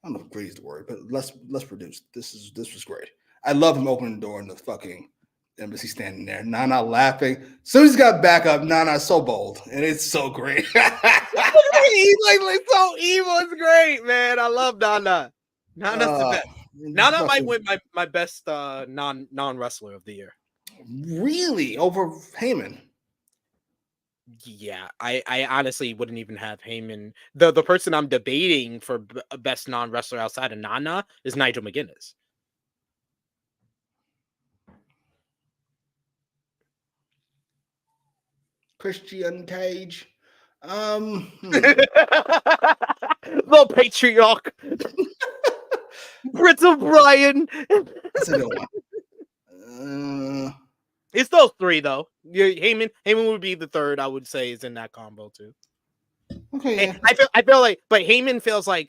I don't know if "great" is the word, but less produced. This was great. I love him opening the door in the fucking embassy, standing there, Nana laughing. As soon as he got back up, Nana's so bold, and it's so great. He's like so evil. It's great, man. I love Nana. Nana's the best. Nana might win my best non wrestler of the year. Really? Over Heyman? Yeah, I honestly wouldn't even have Heyman. The person I'm debating for best non wrestler outside of Nana is Nigel McGuinness. Christian Cage. The patriarch. Prince O'Brien. That's a good one. It's those three though. Heyman would be the third. I would say is in that combo too. Okay. Yeah. I feel like, but Heyman feels like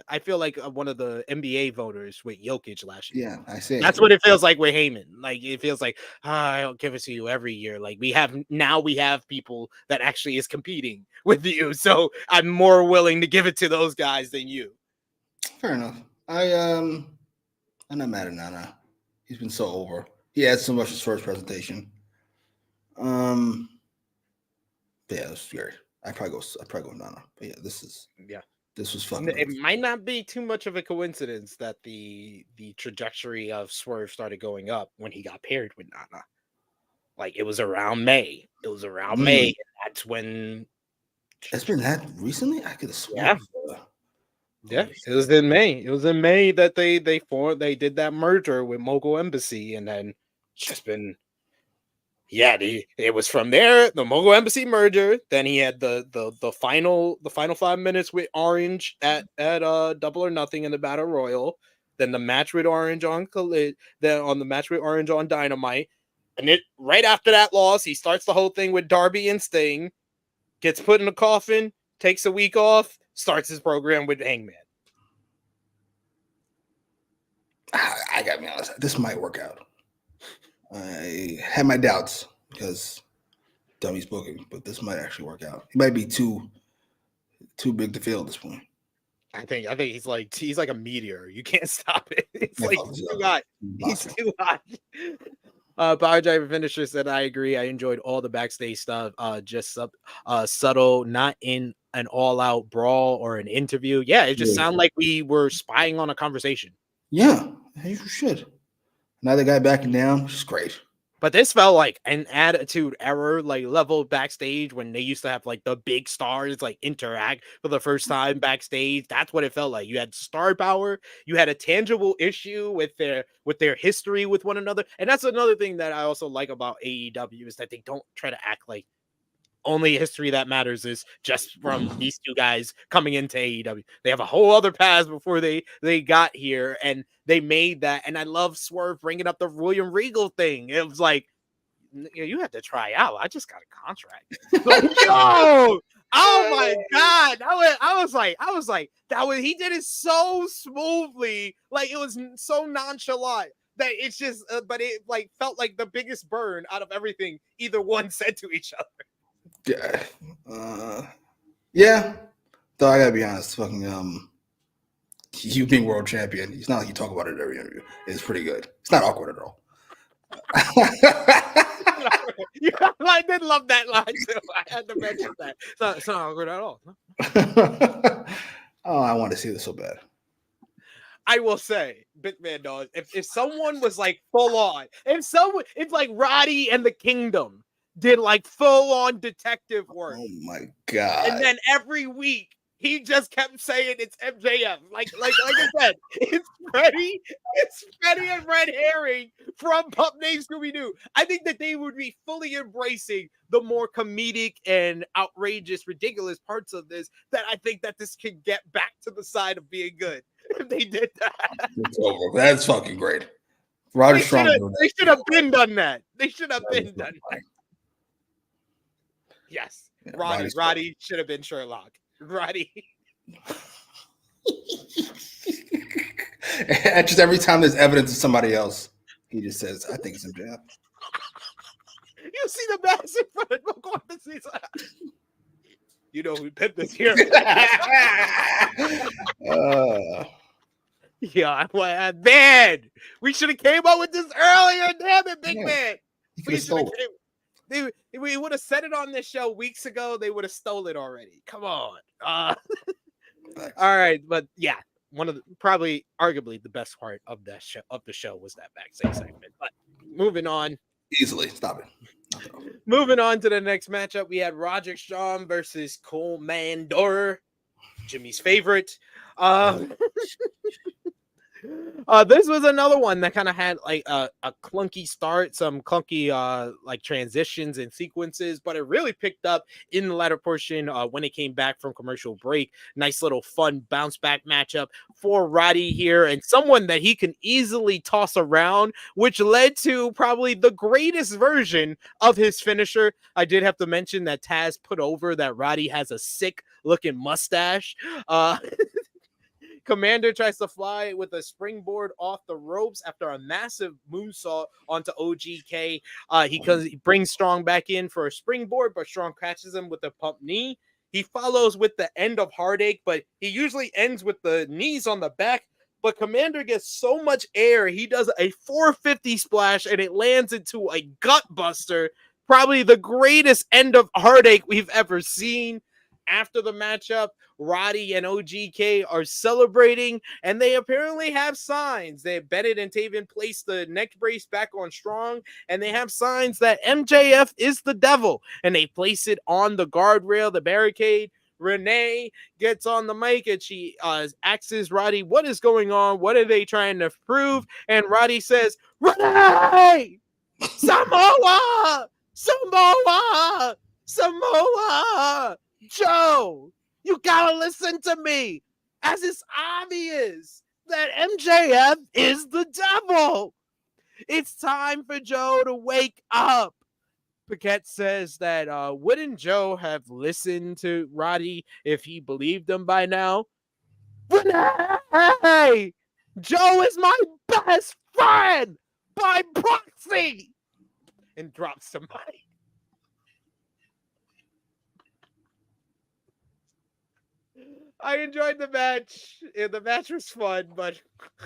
I feel like one of the NBA voters with Jokic last year. Yeah, I see. That's what it feels like with Heyman. Like it feels like I don't give it to you every year. Like we have people that actually is competing with you, so I'm more willing to give it to those guys than you. Fair enough. I'm not mad at Nana. He's been so over. He had so much his first presentation. Yeah, it was scary. I'd probably go Nana. But yeah, this was fucking. It might not be too much of a coincidence that the trajectory of Swerve started going up when he got paired with Nana. Like it was around May. May. And that's when. It's been that recently. I could have sworn. Yeah, it was in May. It was in May that they did that merger with Mogul Embassy, and then it's just been. Yeah, it was from there, the Mogul Embassy merger. Then he had the final 5 minutes with Orange at Double or Nothing in the Battle Royal. Then the match with Orange on Dynamite. And right after that loss, he starts the whole thing with Darby and Sting, gets put in a coffin, takes a week off, starts his program with Hangman. I gotta be honest, this might work out. I had my doubts because dummy's booking, but this might actually work out. He might be too big to fail at this point. I think he's like a meteor. You can't stop it. It's like too hot. He's too hot. Power Driver Finisher said, I agree. I enjoyed all the backstage stuff. Just subtle, not in an all-out brawl or an interview. Yeah, it just sounded like we were spying on a conversation. Yeah, you should. Another guy backing down, which is great. But this felt like an attitude error, like level backstage when they used to have like the big stars like interact for the first time backstage. That's what it felt like. You had star power, you had a tangible issue with their history with one another. And that's another thing that I also like about AEW is that they don't try to act like only history that matters is just from these two guys coming into AEW. They have a whole other past before they got here, and they made that. And I love Swerve bringing up the William Regal thing. It was like, you had to try out. I just got a contract. Like, yo, oh my god! I was like, that was he did it so smoothly, like it was so nonchalant that it's just, but it like felt like the biggest burn out of everything either one said to each other. Yeah. Though I gotta be honest, fucking you being world champion, it's not like you talk about it in every interview. It's pretty good. It's not awkward at all. I did love that line too. I had to mention that. It's not awkward at all. Oh, I want to see this so bad. I will say, Big Man Dog, if someone was like full on, if like Roddy and the Kingdom did like full on detective work. Oh my god! And then every week he just kept saying it's MJF. Like I said, it's Freddie and Red Herring from Pup Named Scooby-Doo. I think that they would be fully embracing the more comedic and outrageous, ridiculous parts of this. That I think that this can get back to the side of being good if they did that. It's over. That's fucking great. Roddy Strong. They should have been done that. They should have been done that. Yes, yeah, Roddy should have been Sherlock. Roddy. And just every time there's evidence of somebody else, he just says, "I think it's MJF." You see the mass in front of him. You know who did this here? Yeah, man, we should have came up with this earlier. Damn it, big man. We would have said it on this show weeks ago. They would have stole it already. Come on. All right, but yeah, one of the probably arguably the best part of the show was that backstage segment. But moving on. Easily. Stop it. Moving on to the next matchup, we had Roderick Strong versus Commander, Jimmy's favorite. This was another one that kind of had like a clunky start, some clunky like transitions and sequences, but it really picked up in the latter portion when it came back from commercial break. Nice little fun bounce back matchup for Roddy here, and someone that he can easily toss around, which led to probably the greatest version of his finisher. I did have to mention that Taz put over that Roddy has a sick looking mustache. Commander tries to fly with a springboard off the ropes after a massive moonsault onto OGK. He brings Strong back in for a springboard, but Strong catches him with a pump knee. He follows with the end of Heartache, but he usually ends with the knees on the back. But Commander gets so much air, he does a 450 splash, and it lands into a gut buster. Probably the greatest end of Heartache we've ever seen. After the matchup, Roddy and OGK are celebrating, and they apparently have signs. Bennett and Taven place the neck brace back on Strong, and they have signs that MJF is the devil, and they place it on the guardrail, the barricade. Renee gets on the mic, and she asks Roddy, what is going on? What are they trying to prove? And Roddy says, Renee! Samoa! Samoa! Samoa! Joe, you gotta listen to me, as it's obvious that MJF is the devil. It's time for Joe to wake up. Paquette says that wouldn't Joe have listened to Roddy if he believed him by now? Renee! Joe is my best friend by proxy! And drops the mic. I enjoyed the match. The match was fun, but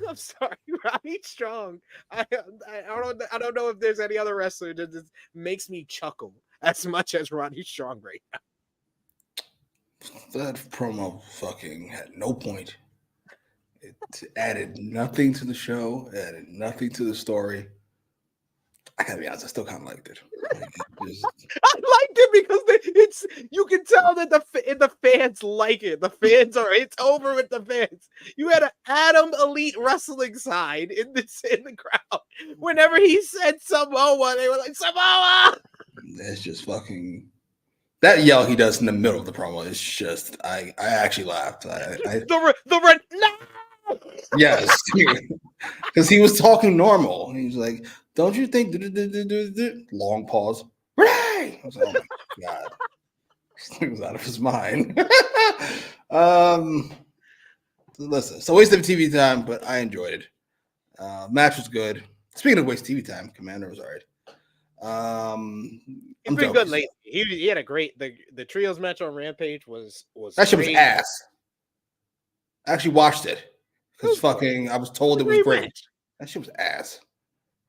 I'm sorry, Roddy Strong. I don't know if there's any other wrestler that just makes me chuckle as much as Roddy Strong right now. That promo fucking had no point. It added nothing to the show, added nothing to the story. I gotta be honest, I still kind of liked it. I liked it because you can tell that the fans like it. The fans it's over with the fans. You had an Adam Elite Wrestling side in the crowd. Whenever he said Samoa, they were like Samoa. It's just fucking that yell he does in the middle of the promo is just I actually laughed. No! Yes, because he was talking normal. He was like, "Don't you think?" Long pause. Right. I was like, "Oh my god!" He was out of his mind. Listen, so waste of TV time, but I enjoyed it. Match was good. Speaking of waste TV time, Commander was alright. He's been good lately. He had a great the trios match on Rampage was that shit was ass. I actually watched it because I was told it was great. Match. That shit was ass.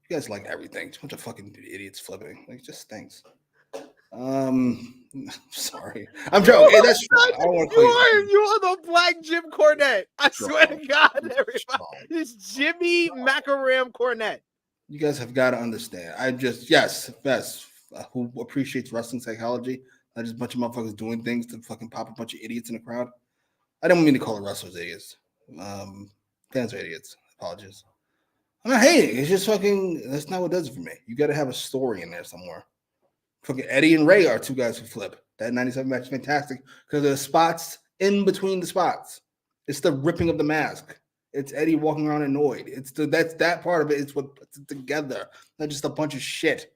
You guys like everything. It's a bunch of fucking idiots flipping. Like, it just stinks. Sorry. I'm joking. Hey, that's true. I don't want to you are the Black Jim Cornette. I swear to God, everybody. It's Jimmy Macram Cornette. You guys have got to understand. Yes, who appreciates wrestling psychology? Not just a bunch of motherfuckers doing things to fucking pop a bunch of idiots in the crowd. I don't mean to call the wrestlers idiots. Fans are idiots. Apologies. I'm not hating. It's just fucking, that's not what does it for me. You got to have a story in there somewhere. Fucking Eddie and Ray are two guys who flip. That 97 match is fantastic because there's spots in between the spots. It's the ripping of the mask. It's Eddie walking around annoyed. That's that part of it. It's what puts it together. Not just a bunch of shit.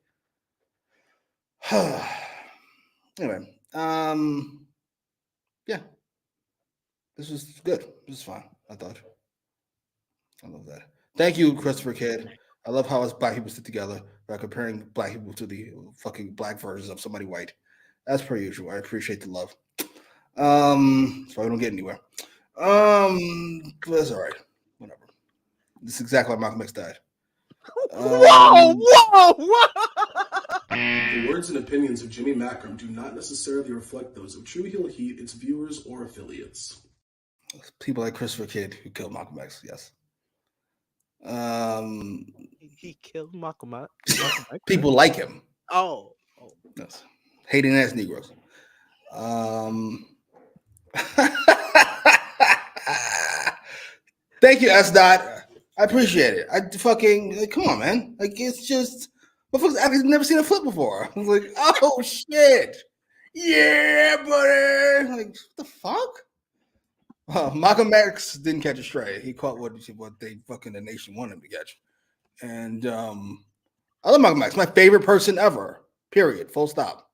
Anyway, yeah. This was good. This was fun, I thought. I love that. Thank you, Christopher Kidd. I love how us black people sit together by comparing black people to the fucking black versions of somebody white. As per usual. I appreciate the love. So I don't get anywhere. But that's all right. Whatever. This is exactly why Malcolm X died. Whoa! The words and opinions of Jimmy Macram do not necessarily reflect those of True Heel Heat, its viewers, or affiliates. People like Christopher Kidd who killed Malcolm X, yes. He killed Malcolm X. People like him. Oh. Yes. Hating ass Negroes. Thank you, S. Dot. I appreciate it. Come on, man. Like, it's just, motherfuckers, I've never seen a flip before. I was like, oh shit, yeah, buddy. Like, what the fuck? Malcolm X didn't catch a stray. He caught what they fucking the nation wanted him to catch. And I love Malcolm X. My favorite person ever. Period. Full stop.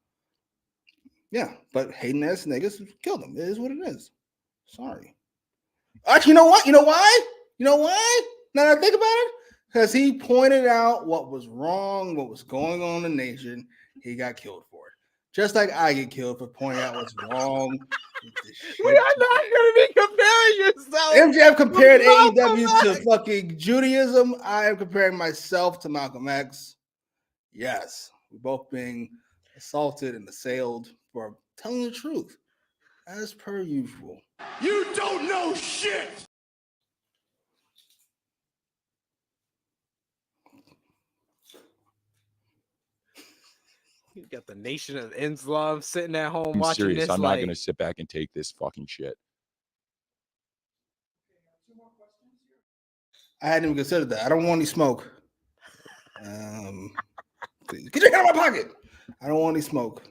Yeah, but hating ass niggas killed him. It is what it is. Sorry. Actually, you know why? Now that I think about it, because he pointed out what was wrong, what was going on in the nation. He got killed for it. Just like I get killed for pointing out what's wrong. We are not going to be comparing yourself. MJF compared AEW to fucking Judaism. I am comparing myself to Malcolm X. Yes, we're both being assaulted and assailed for telling the truth, as per usual. You don't know shit! You got the Nation of Islam sitting at home I'm watching serious. this. I'm not going to sit back and take this fucking shit. I hadn't even considered that. I don't want any smoke. Please. Get your hand out of my pocket. I don't want any smoke.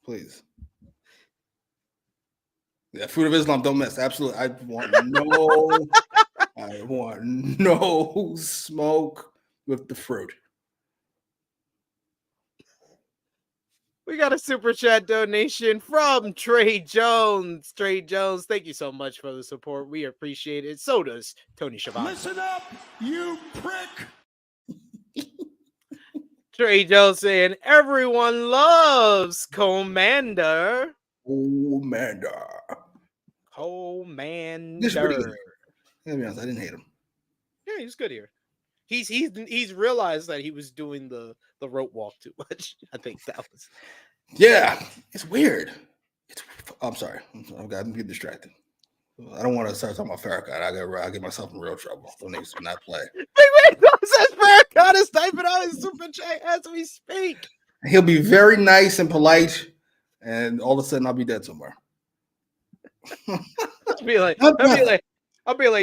Please. Yeah, Fruit of Islam, don't miss. Absolutely. I want no smoke with the fruit. We got a super chat donation from Trey Jones. Trey Jones, thank you so much for the support. We appreciate it. So does Tony Schiavone. Listen up, you prick! Trey Jones saying, everyone loves Commander. Commander. This is pretty good. To be honest, I didn't hate him. Yeah, he's good here. He's realized that he was doing the rope walk too much. I think that was. Yeah, it's weird. I'm sorry. I'm getting distracted. I don't want to start talking about Farrakhan. I get myself in real trouble. Don't need to not play. Big Man says Farrakhan is typing out his super chat as we speak. He'll be very nice and polite, and all of a sudden I'll be dead somewhere. I'll be like,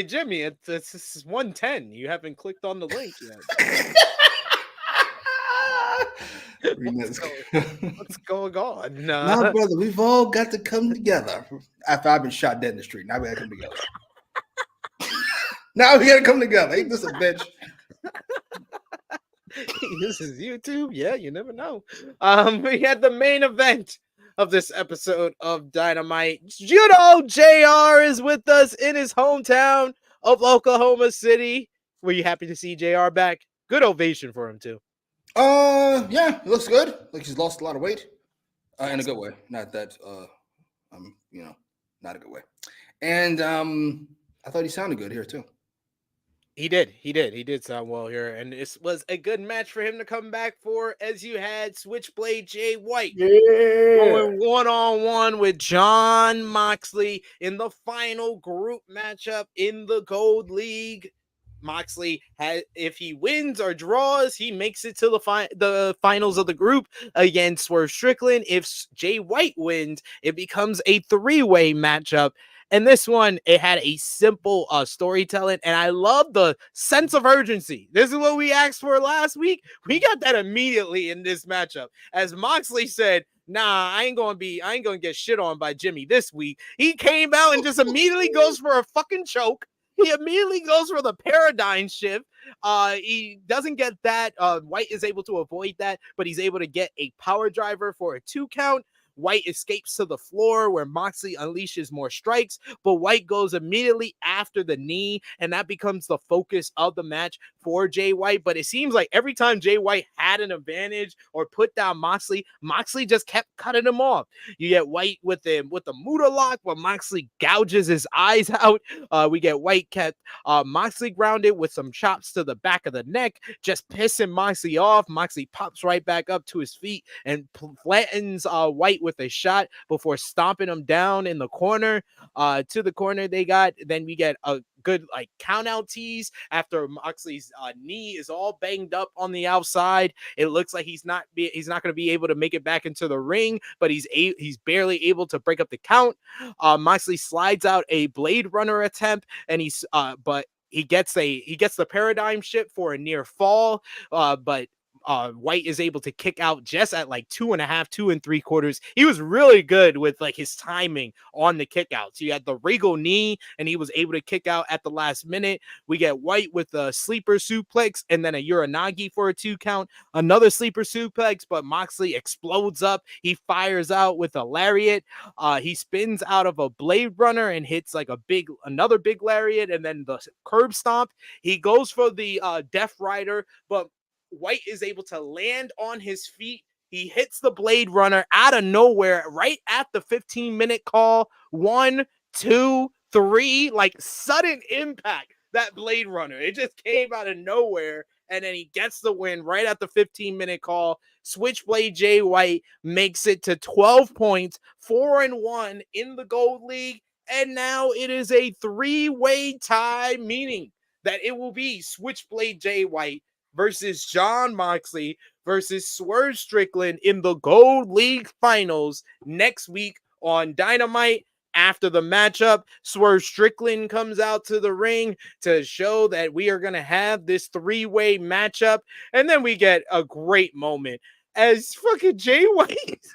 Jimmy, it's 1:10. You haven't clicked on the link yet. What's going on? Nah, brother, we've all got to come together. After I've been shot dead in the street, now we gotta come together. Now we gotta come together. Ain't this a bitch? This is YouTube. Yeah, you never know. We had the main event of this episode of Dynamite. Judo JR is with us in his hometown of Oklahoma City. Were you happy to see JR back? Good ovation for him too. Yeah, it looks good. Like he's lost a lot of weight, in a good way. Not that, not a good way. And I thought he sounded good here too. He did sound well here, and this was a good match for him to come back for, as you had Switchblade Jay White going one-on-one with Jon Moxley in the final group matchup in the Gold League. Moxley if he wins or draws, he makes it to the finals of the group against Swerve Strickland. If Jay White wins, it becomes a 3-way matchup. And this one, it had a simple storytelling, and I love the sense of urgency. This is what we asked for last week. We got that immediately in this matchup. As Moxley said, nah, I ain't gonna get shit on by Jimmy this week. He came out and just immediately goes for a fucking choke. He immediately goes for the paradigm shift. He doesn't get that. White is able to avoid that, but he's able to get a power driver for a 2 count. White escapes to the floor where Moxley unleashes more strikes, but White goes immediately after the knee, and that becomes the focus of the match for Jay White. But it seems like every time Jay White had an advantage or put down Moxley just kept cutting him off. You get White with the Muda lock, where Moxley gouges his eyes out. We get White kept Moxley grounded with some chops to the back of the neck, just pissing Moxley off. Moxley pops right back up to his feet and flattens White with a shot before stomping him down in the corner. To the corner they got. Then we get a good count out tease after Moxley's knee is all banged up on the outside. It looks like he's not going to be able to make it back into the ring, but he's barely able to break up the count. Moxley slides out a Blade Runner attempt, and but he gets the paradigm shift for a near fall, but White is able to kick out just at 2.5, 2 3/4. He was really good with his timing on the kick outs. He had the Regal knee, and he was able to kick out at the last minute. We get White with a sleeper suplex and then a Uranagi for a 2 count. Another sleeper suplex, but Moxley explodes up. He fires out with a lariat. He spins out of a Blade Runner and hits another big lariat, and then the curb stomp. He goes for the Death Rider, but White is able to land on his feet. He hits the Blade Runner out of nowhere right at the 15-minute call. 1, 2, 3, sudden impact. That Blade Runner, it just came out of nowhere, and then he gets the win right at the 15-minute call. Switchblade Jay White makes it to 12 points, 4-1 in the Gold League, and now it is a 3-way tie, meaning that it will be Switchblade Jay White versus Jon Moxley versus Swerve Strickland in the Gold League Finals next week on Dynamite. After the matchup, Swerve Strickland comes out to the ring to show that we are going to have this 3-way matchup. And then we get a great moment as fucking Jay White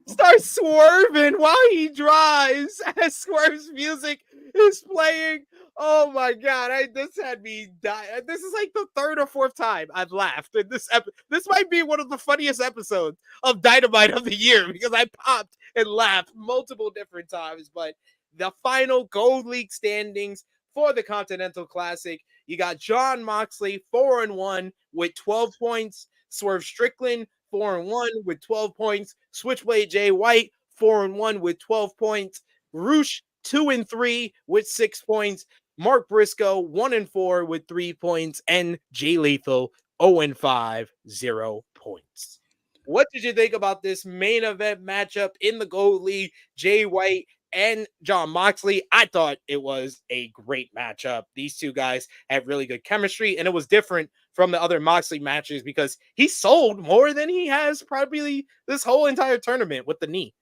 starts swerving while he drives as Swerve's music is playing. Oh my God, this had me die. This is the 3rd or 4th time I've laughed in this episode. This might be one of the funniest episodes of Dynamite of the year because I popped and laughed multiple different times. But the final Gold League standings for the Continental Classic, you got Jon Moxley 4-1 with 12 points, Swerve Strickland 4-1 with 12 points, Switchblade Jay White 4-1 with 12 points, Roosh 2-3 with 6 points, Mark Briscoe 1-4 with 3 points, and Jay Lethal 0-5, 0 points. What did you think about this main event matchup in the Gold League? Jay White and Jon Moxley. I thought it was a great matchup. These two guys had really good chemistry, and it was different from the other Moxley matches because he sold more than he has probably this whole entire tournament with the knee.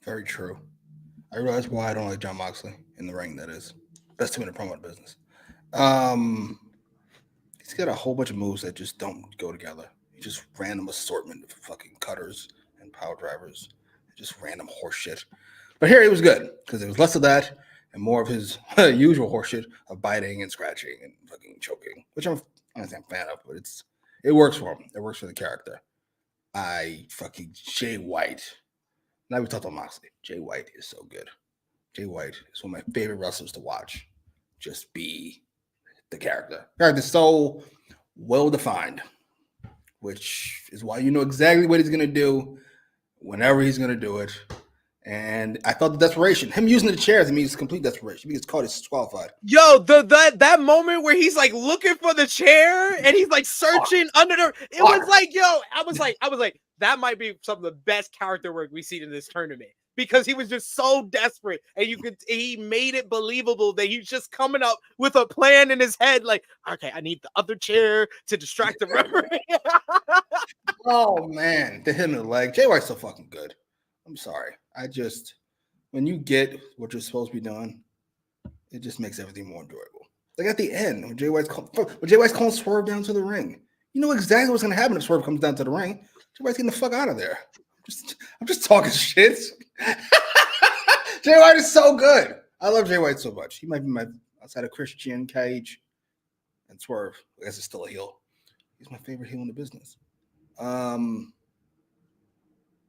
Very true. I realize why I don't like Jon Moxley in the ring. That is best team in the promo business. He's got a whole bunch of moves that just don't go together. Just random assortment of fucking cutters and power drivers, just random horse shit. But here he was good because there was less of that and more of his usual horseshit of biting and scratching and fucking choking, which I'm honestly a fan of, but it works for him. It works for the character. Jay White. Now we talked about Moxley. Jay White is so good. Jay White is one of my favorite wrestlers to watch. Just be the character. Character's so well defined, which is why you know exactly what he's gonna do whenever he's gonna do it. And I felt the desperation. Him using the chairs, means complete desperation. He gets caught, he's disqualified. Yo, that moment where he's like looking for the chair and he's like searching under the. It was like, yo, I was like, that might be some of the best character work we've seen in this tournament because he was just so desperate and he made it believable that he's just coming up with a plan in his head. Like, okay, I need the other chair to distract the referee. Oh man, to hit him in the leg. Jay White's so fucking good. I'm sorry. When you get what you're supposed to be doing, it just makes everything more enjoyable. Like at the end, when Jay White's calling Swerve down to the ring, you know exactly what's going to happen if Swerve comes down to the ring. Jay White's getting the fuck out of there. I'm just talking shit. Jay White is so good. I love Jay White so much. He might be my, outside of Christian, Cage, and Swerve. I guess it's still a heel. He's my favorite heel in the business.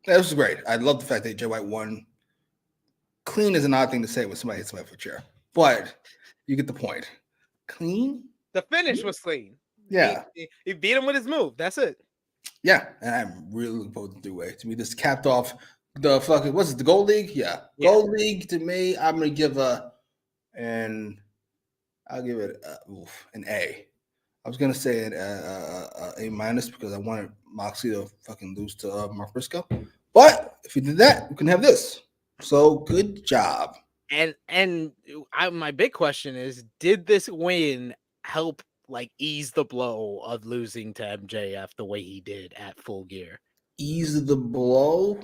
Yeah, this is great. I love the fact that Jay White won. Clean is an odd thing to say when somebody hits somebody for a chair, but you get the point. Clean? The finish was clean. Yeah. He beat him with his move. That's it. Yeah, and I'm really looking forward to the way. To me, this capped off the fucking, what's it, the Gold League? Yeah. Gold League, to me, I'm going to give an A. I was going to say an A minus because I wanted Moxley to fucking lose to Mark Briscoe. But if we did that, we can have this. So good job. And my big question is, did this win help like ease the blow of losing to MJF the way he did at Full Gear? Ease the blow?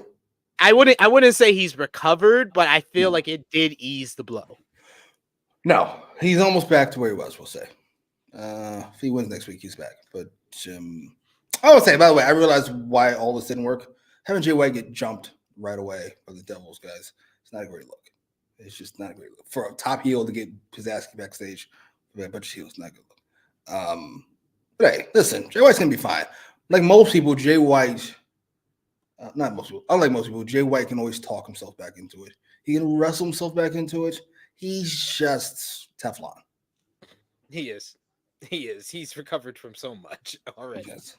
I wouldn't say he's recovered, but I feel like it did ease the blow. No, he's almost back to where he was, we'll say. If he wins next week, he's back. But I would say, by the way, I realized why all this didn't work. Having Jay White get jumped right away by the Devils guys, it's not a great look. It's just not a great look. For a top heel to get his ass kicked backstage with a bunch of heels, not a good look. But hey, listen, Jay White's going to be fine. Like most people, Jay White, not most people, unlike most people, Jay White can always talk himself back into it. He can wrestle himself back into it. He's just Teflon. He is. He's recovered from so much already. Yes.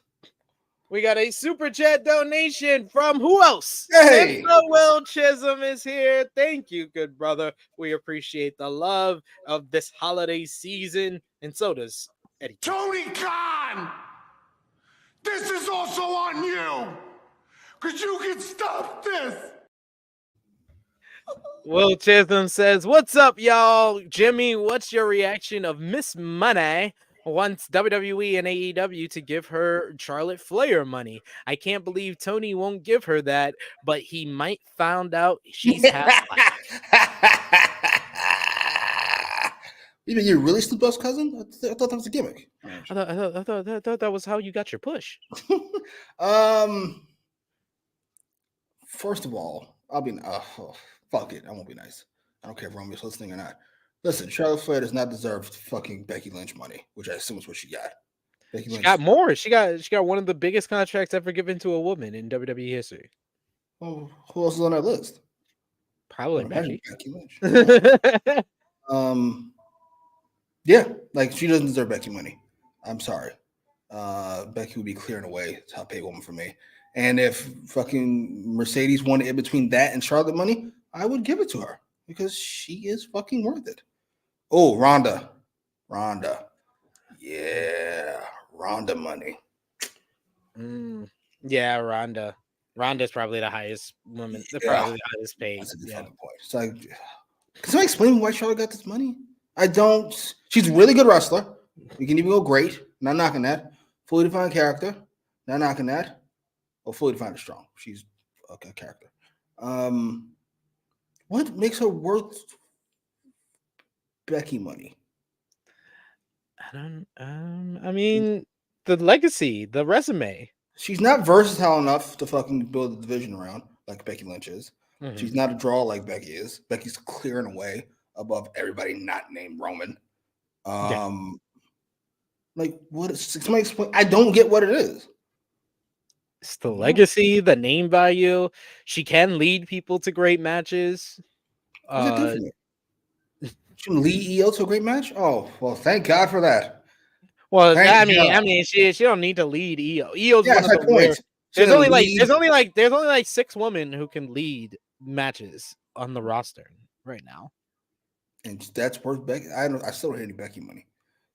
We got a super chat donation from who else? Hey, Will Chisholm is here. Thank you, good brother. We appreciate the love of this holiday season, and so does Eddie. Tony Khan! This is also on you! Because you can stop this! Will Chisholm says, "What's up, y'all? Jimmy, what's your reaction of Miss Money wants WWE and AEW to give her Charlotte Flair money? I can't believe Tony won't give her that, but he might find out she's half black." You mean you really Snoop Dogg's cousin? I thought that was a gimmick. I thought that was how you got your push. First of all, I'll be fuck it. I won't be nice. I don't care if Romeo's listening or not. Listen, Charlotte Flair does not deserve fucking Becky Lynch money, which I assume is what she got. Becky Lynch got more. She got one of the biggest contracts ever given to a woman in WWE history. Oh, who else is on that list? Probably Becky Lynch. Yeah, like she doesn't deserve Becky money. I'm sorry. Becky would be clearing away top pay woman for me. And if fucking Mercedes wanted in between that and Charlotte money, I would give it to her because she is fucking worth it. Oh, Ronda. Yeah, Ronda money. Yeah, Ronda. Ronda's probably the highest woman. They're Yeah. probably the highest paid. That's a good Yeah. fucking point. It's like, can somebody explain why Charlotte got this money? I don't. She's a really good wrestler. You can even go great. Not knocking that. Fully defined character. Not knocking that. Well, fully defined is strong. She's a good character. What makes her worth Becky money? I don't. I mean, the legacy, the resume. She's not versatile enough to fucking build a division around like Becky Lynch is. Mhm. She's not a draw like Becky is. Becky's clearing away above everybody not named Roman. Like what? Somebody explain. I don't get what it is. It's the legacy, the name value. She can lead people to great matches. What's it do for me? She can lead EO to a great match. Oh well, thank God for that. Well, Thank I God. mean, she don't need to lead EO. EO's Yeah, one that's of my the rare. point. There's only like 6 women who can lead matches on the roster right now. And that's worth Becky. I still don't hate any Becky money.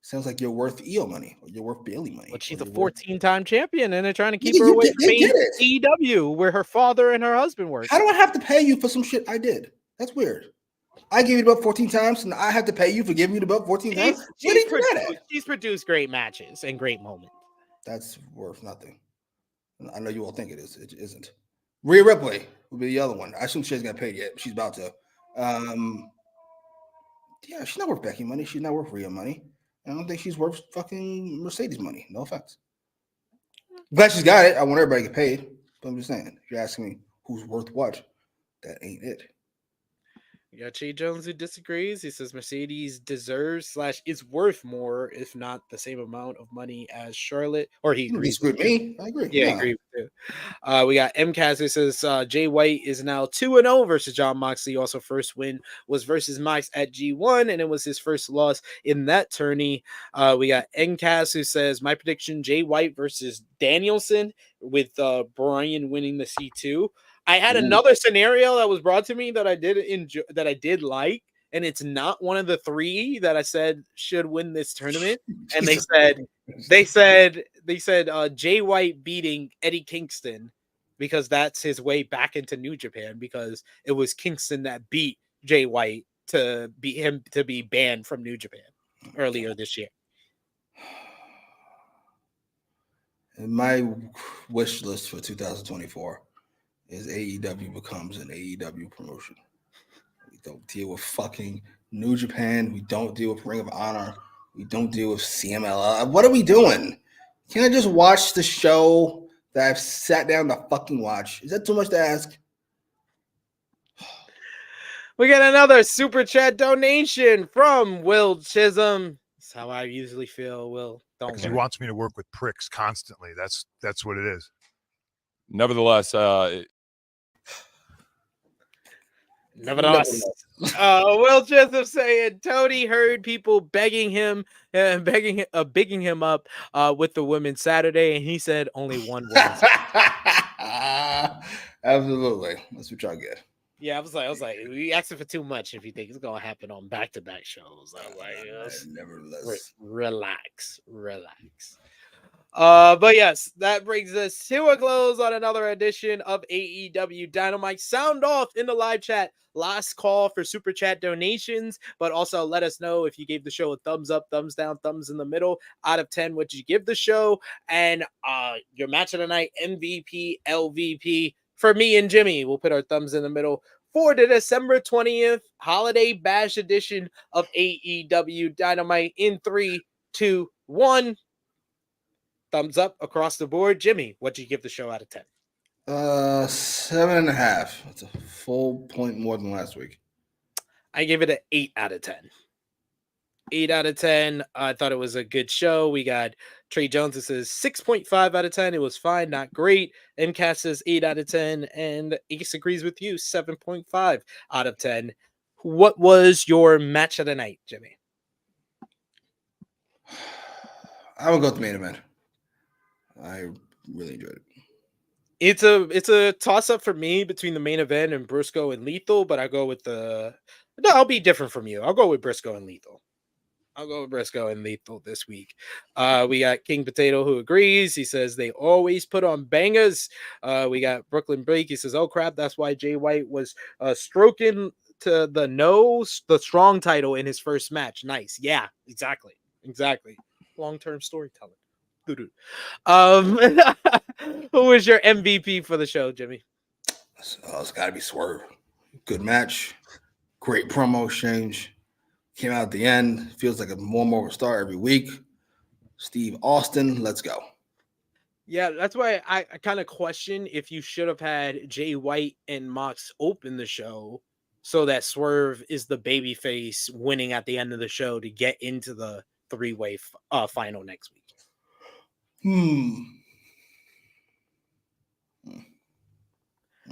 Sounds like you're worth EO money or you're worth Bailey money. But she's or a you're worth- 14-time champion, and they're trying to keep Yeah, her away from they get it. AEW, where her father and her husband work. How do I have to pay you for some shit I did? That's weird. I gave you the belt 14 times, and I have to pay you for giving you the belt 14 times. Where did you get it? She's produced great matches and great moments. That's worth nothing. I know you all think it is. It isn't. Rhea Ripley will be the other one. I assume she hasn't got paid yet. She's about to. Yeah, she's not worth Becky money. She's not worth Rhea money. I don't think she's worth fucking Mercedes money. No offense. Glad she's got it. I want everybody to get paid. But I'm just saying, if you're asking me who's worth what, that ain't it. You got Che Jones who disagrees. He says Mercedes deserves / is worth more, if not the same amount of money as Charlotte. Or he agrees with me. I agree. Yeah, I agree with you. We got MCAS who says Jay White is now 2-0 versus Jon Moxley. Also, first win was versus Mox at G1, and it was his first loss in that tourney. We got MCAS who says my prediction: Jay White versus Danielson, with Brian winning the C2. I had another scenario that was brought to me that I did enjoy, that I did like, and it's not one of the 3 that I said should win this tournament. And they said Jay White beating Eddie Kingston, because that's his way back into New Japan, because it was Kingston that beat Jay White to be banned from New Japan earlier this year. And my wish list for 2024 is AEW becomes an AEW promotion. We don't deal with fucking New Japan. We don't deal with Ring of Honor. We don't deal with CMLL. What are we doing? Can I just watch the show that I've sat down to fucking watch? Is that too much to ask? We got another super chat donation from Will Chisholm. That's how I usually feel, Will. Because he wants me to work with pricks constantly. That's what it is. Nevertheless, Will Chisholm saying Tony heard people bigging him up with the women Saturday, and he said only one woman. Absolutely, that's what y'all get. Yeah, I was like, we asking for too much if you think it's gonna happen on back-to-back shows. I was like, nevertheless, relax. But yes, that brings us to a close on another edition of AEW Dynamite. Sound off in the live chat. Last call for super chat donations, but also let us know if you gave the show a thumbs up, thumbs down, thumbs in the middle. Out of 10, what did you give the show? And your match of the night, MVP, LVP. For me and Jimmy, we'll put our thumbs in the middle for the December 20th Holiday Bash edition of AEW Dynamite in 3, 2, 1. Thumbs up across the board. Jimmy, what did you give the show out of 10? 7.5. That's a full point more than last week. I gave it an 8 out of 10. 8 out of 10. I thought it was a good show. We got Trey Jones that says 6.5 out of 10. It was fine, not great. MCAT says 8 out of 10. And Ace agrees with you, 7.5 out of 10. What was your match of the night, Jimmy? I would go with the main event. I really enjoyed it. It's a toss-up for me between the main event and Briscoe and Lethal, but I go with I'll be different from you. I'll go with Briscoe and Lethal. I'll go with Briscoe and Lethal this week. We got King Potato who agrees. He says they always put on bangers. We got Brooklyn Break. He says, oh crap, that's why Jay White was stroking to the nose, the strong title in his first match. Nice. Yeah, exactly. Long-term storytelling. Who is your MVP for the show, Jimmy? It's got to be Swerve. Good match. Great promo exchange. Came out at the end. Feels like a more and more star every week. Steve Austin, let's go. Yeah, that's why I kind of question if you should have had Jay White and Mox open the show so that Swerve is the babyface winning at the end of the show to get into the three-way final next week.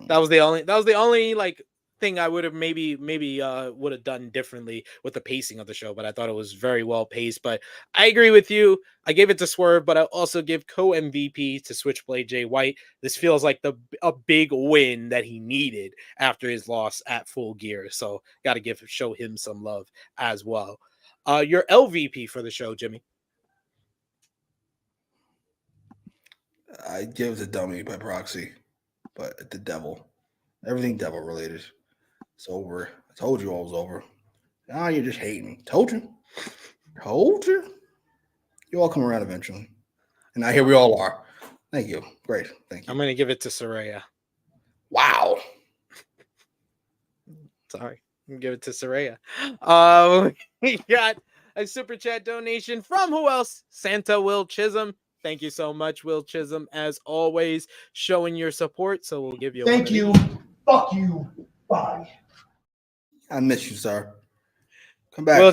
That was the only like thing I would have maybe would have done differently with the pacing of the show, but I thought it was very well paced. But I agree with you. I gave it to Swerve, but I also give co-MVP to Switchblade Jay White. This feels like a big win that he needed after his loss at Full Gear. So got to show him some love as well. Your LVP for the show, Jimmy. I give it to Dummy by proxy, but the devil. Everything devil related. It's over. I told you all was over. Now you're just hating. Told you. You all come around eventually. And now here we all are. Thank you. Great. Thank you. I'm going to give it to Saraya. Wow. Sorry. I'm going to give it to Saraya. We got a super chat donation from who else? Santa Will Chisholm. Thank you so much, Will Chisholm, as always, showing your support. So we'll give you Thank you. Fuck you. Bye. I miss you, sir. Come back. Will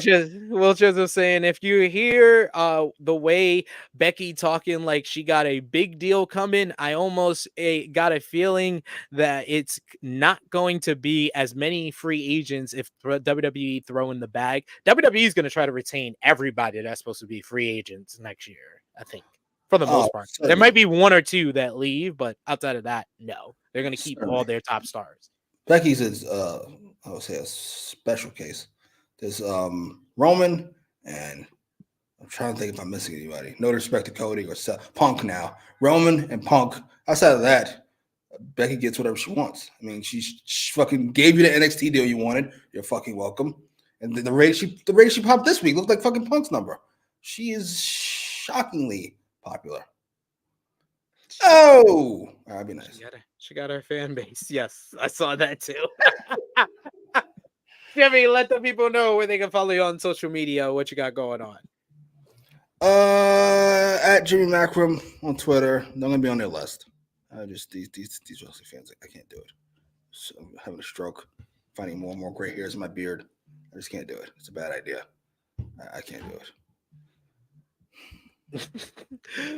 Chisholm saying, if you hear the way Becky talking like she got a big deal coming, I almost got a feeling that it's not going to be as many free agents if WWE throw in the bag. WWE is going to try to retain everybody that's supposed to be free agents next year, I think. For the most part. There might be one or two that leave, but outside of that, no. They're going to keep all their top stars. Becky's is, I would say, a special case. There's Roman, and I'm trying to think if I'm missing anybody. No disrespect to Cody or Punk now. Roman and Punk. Outside of that, Becky gets whatever she wants. I mean, she fucking gave you the NXT deal you wanted. You're fucking welcome. And the rate she popped this week looked like fucking Punk's number. She is shockingly popular. Oh, that'd be nice. She got her fan base. Yes, I saw that too. Jimmy, let the people know where they can follow you on social media. What you got going on? At Jimmy Macram on Twitter. I'm gonna be on their list. Just these wrestling fans, I can't do it. So I'm having a stroke, finding more and more gray hairs in my beard. I just can't do it. It's a bad idea. I can't do it.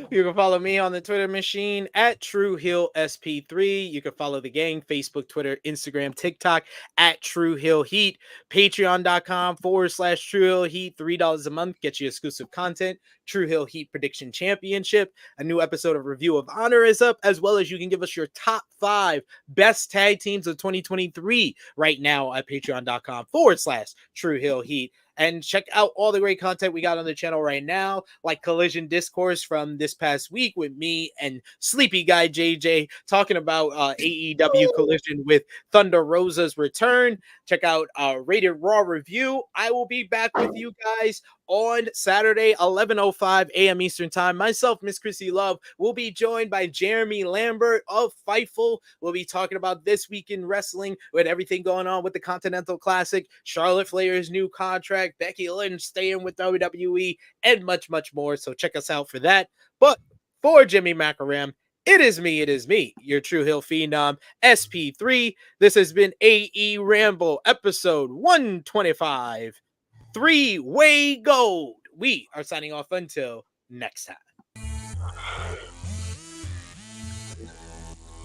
You can follow me on the Twitter machine at TrueHillSP3. You can follow the gang, Facebook, Twitter, Instagram, TikTok at TrueHillHeat. Patreon.com/TrueHillHeat. $3 a month gets you exclusive content. True Hill Heat Prediction Championship. A new episode of Review of Honor is up, as well as you can give us your top 5 best tag teams of 2023 right now at Patreon.com/TrueHillHeat. And check out all the great content we got on the channel right now, like Collision Discourse from this past week with me and Sleepy Guy JJ talking about AEW Collision with Thunder Rosa's return. Check out Rated Raw Review. I will be back with you guys on Saturday, 11:05 a.m. Eastern Time. Myself, Miss Chrissy Love, will be joined by Jeremy Lambert of Fightful. We'll be talking about this week in wrestling with everything going on with the Continental Classic, Charlotte Flair's new contract, Becky Lynch staying with WWE, and much, much more. So check us out for that. But for Jimmy Macram, it is me, your True Hill Phenom, SP3. This has been AEWramble, episode 125. 3-way gold. We are signing off until next time.